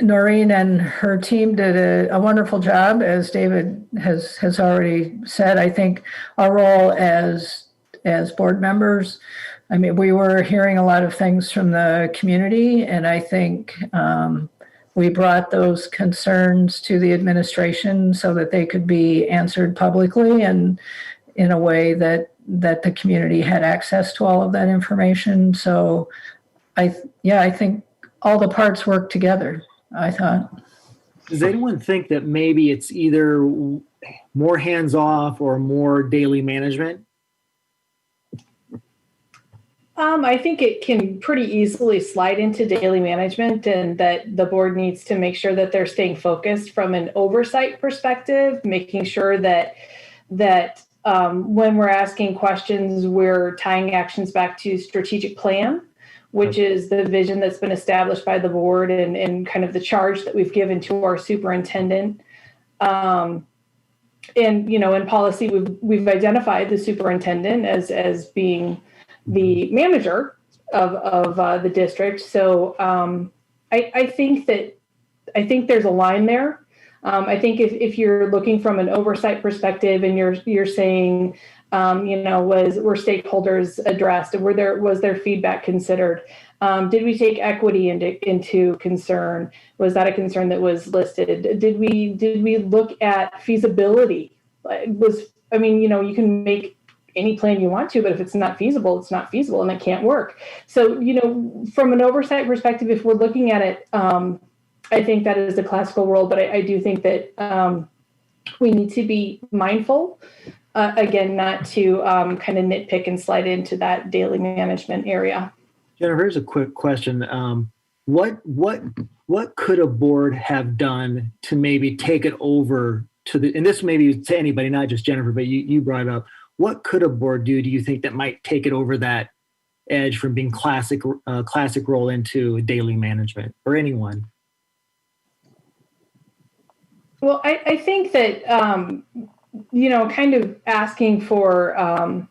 Noreen and her team did a wonderful job, as David has already said. I think our role as board members, I mean, we were hearing a lot of things from the community, and I think we brought those concerns to the administration so that they could be answered publicly and in a way that the community had access to all of that information. So I think all the parts work together, I thought. Does anyone think that maybe it's either more hands-off or more daily management? I think it can pretty easily slide into daily management, and that the board needs to make sure that they're staying focused from an oversight perspective, making sure that when we're asking questions, we're tying actions back to strategic plan, which is the vision that's been established by the board and kind of the charge that we've given to our superintendent. And, you know, in policy, we've identified the superintendent as being the manager of the district. So I think there's a line there. I think if you're looking from an oversight perspective and you're saying, you know, were stakeholders addressed? Was their feedback considered? Did we take equity into concern? Was that a concern that was listed? Did we look at feasibility? I mean, you know, you can make any plan you want to, but if it's not feasible, it's not feasible and it can't work. So, you know, from an oversight perspective, if we're looking at it, I think that is the classical role, but I do think that we need to be mindful, again, not to kind of nitpick and slide into that daily management area. Jennifer, here's a quick question. What could a board have done to maybe take it over to the, and this may be to anybody, not just Jennifer, but you brought it up. What could a board do you think, that might take it over that edge from being classic role into daily management, or anyone? Well, I think that, you know, kind of asking for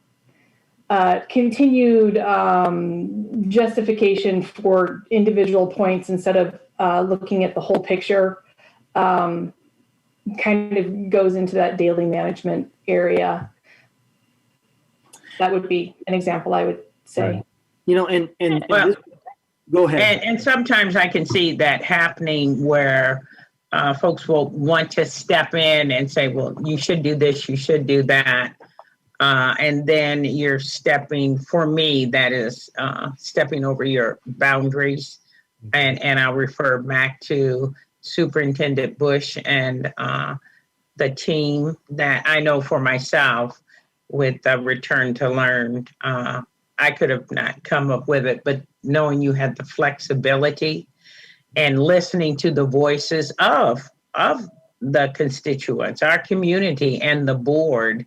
continued justification for individual points instead of looking at the whole picture kind of goes into that daily management area. That would be an example, I would say. Right. You know, and well, go ahead. And sometimes I can see that happening where folks will want to step in and say, well, you should do this, you should do that. And then you're stepping, for me, that is stepping over your boundaries. And I'll refer back to Superintendent Bush and the team that I know for myself with Return to Learn. I could have not come up with it, but knowing you had the flexibility and listening to the voices of the constituents, our community and the board,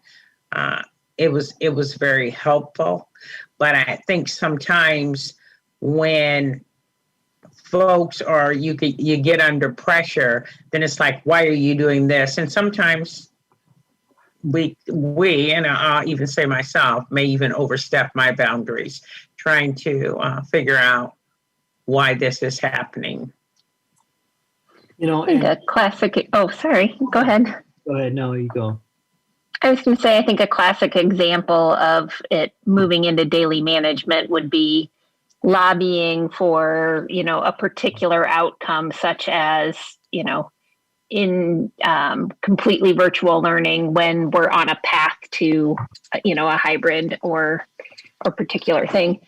it was very helpful. But I think sometimes when folks or you get under pressure, then it's like, why are you doing this? And sometimes we, and I'll even say myself, may even overstep my boundaries, trying to figure out why this is happening. You know, I think a classic, oh, sorry, go ahead. Go ahead, no, you go. I was going to say, I think a classic example of it moving into daily management would be lobbying for, you know, a particular outcome, such as, you know, in completely virtual learning when we're on a path to, you know, a hybrid or a particular thing.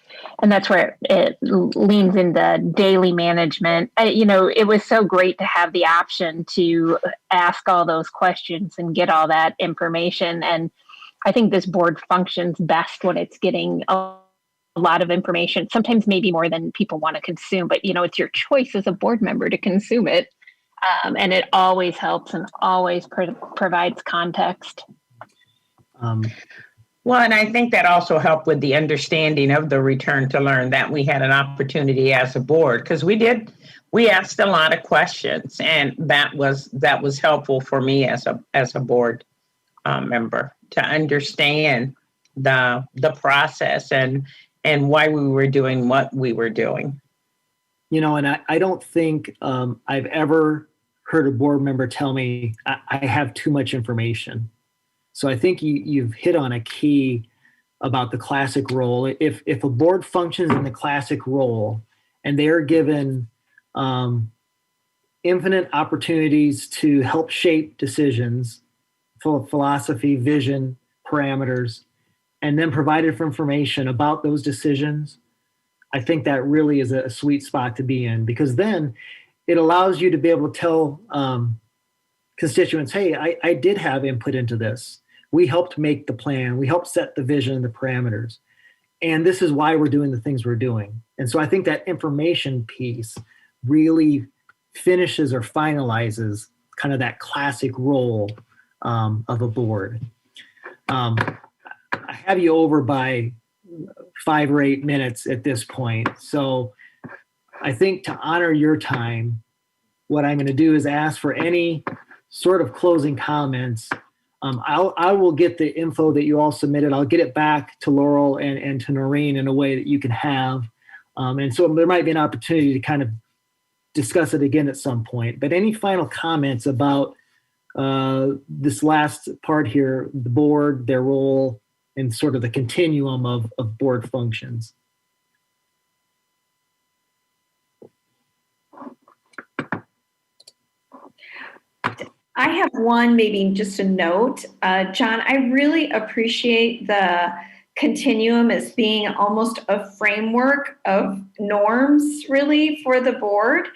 And that's where it leans into daily management. You know, it was so great to have the option to ask all those questions and get all that information. And I think this board functions best when it's getting a lot of information, sometimes maybe more than people want to consume, but, you know, it's your choice as a board member to consume it. And it always helps and always provides context. Well, and I think that also helped with the understanding of the Return to Learn, that we had an opportunity as a board, because we asked a lot of questions, and that was helpful for me as a board member to understand the process and why we were doing what we were doing. And I don't think I've ever heard a board member tell me I have too much information. So I think you've hit on a key about the classic role. If a board functions in the classic role and they are given infinite opportunities to help shape decisions, philosophy, vision, parameters, and then provided for information about those decisions, I think that really is a sweet spot to be in, because then it allows you to be able to tell constituents, hey, I did have input into this. We helped make the plan. We helped set the vision and the parameters. And this is why we're doing the things we're doing. And so I think that information piece really finishes or finalizes kind of that classic role of a board. I have you over by 5 or 8 minutes at this point. So I think to honor your time, what I'm going to do is ask for any sort of closing comments. I will get the info that you all submitted. I'll get it back to Laurel and to Noreen in a way that you can have. And so there might be an opportunity to kind of discuss it again at some point. But any final comments about this last part here, the board, their role, and sort of the continuum of board functions? I have one, maybe just a note. John, I really appreciate the continuum as being almost a framework of norms, really, for the board.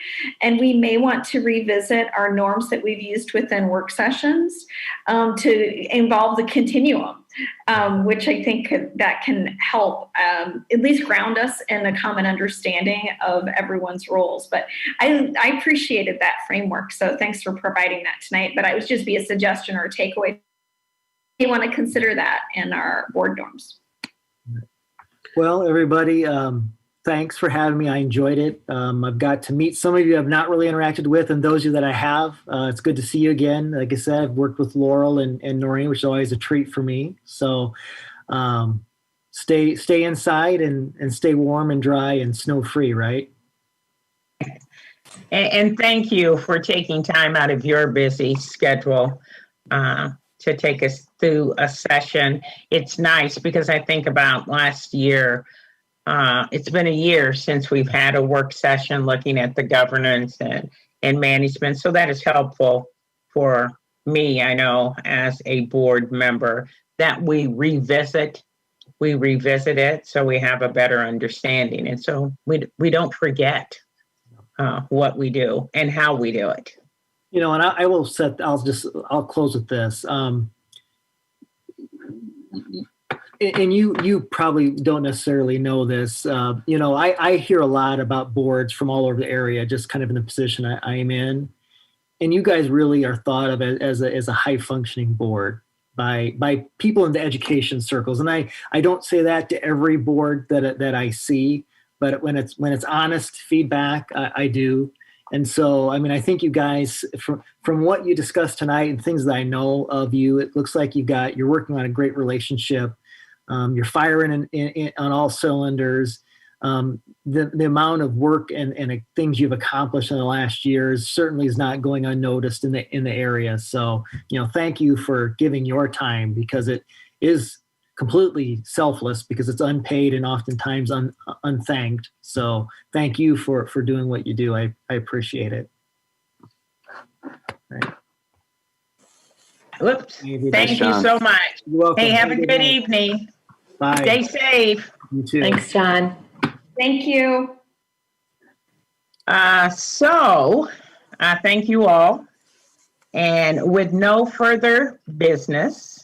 And we may want to revisit our norms that we've used within work sessions to involve the continuum, which I think that can help at least ground us in a common understanding of everyone's roles. But I appreciated that framework. So thanks for providing that tonight. But it would just be a suggestion or a takeaway. We want to consider that in our board norms. Well, everybody, thanks for having me. I enjoyed it. I've got to meet some of you I've not really interacted with, and those of you that I have, it's good to see you again. Like I said, I've worked with Laurel and Noreen, which is always a treat for me. So stay inside and stay warm and dry and snow free, right? And thank you for taking time out of your busy schedule to take us through a session. It's nice because I think about last year, it's been a year since we've had a work session looking at the governance and management. So that is helpful for me, I know, as a board member, that we revisit it so we have a better understanding. And so we don't forget what we do and how we do it. And I'll close with this. And you probably don't necessarily know this. I hear a lot about boards from all over the area, just kind of in the position I am in. And you guys really are thought of as a high functioning board by people in the education circles. And I don't say that to every board that I see, but when it's honest feedback, I do. And so, I mean, I think you guys, from what you discussed tonight and things that I know of you, it looks like you're working on a great relationship. You're firing on all cylinders. The amount of work and things you've accomplished in the last years certainly is not going unnoticed in the area. So, thank you for giving your time, because it is completely selfless, because it's unpaid and oftentimes unthanked. So thank you for doing what you do. I appreciate it. Right. Whoops. Thank you so much. You're welcome. Hey, have a good evening. Bye. Stay safe. You too. Thanks, John. Thank you. Thank you all. And with no further business,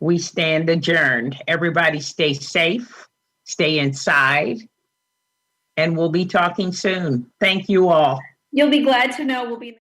we stand adjourned. Everybody stay safe, stay inside, and we'll be talking soon. Thank you all. You'll be glad to know we'll be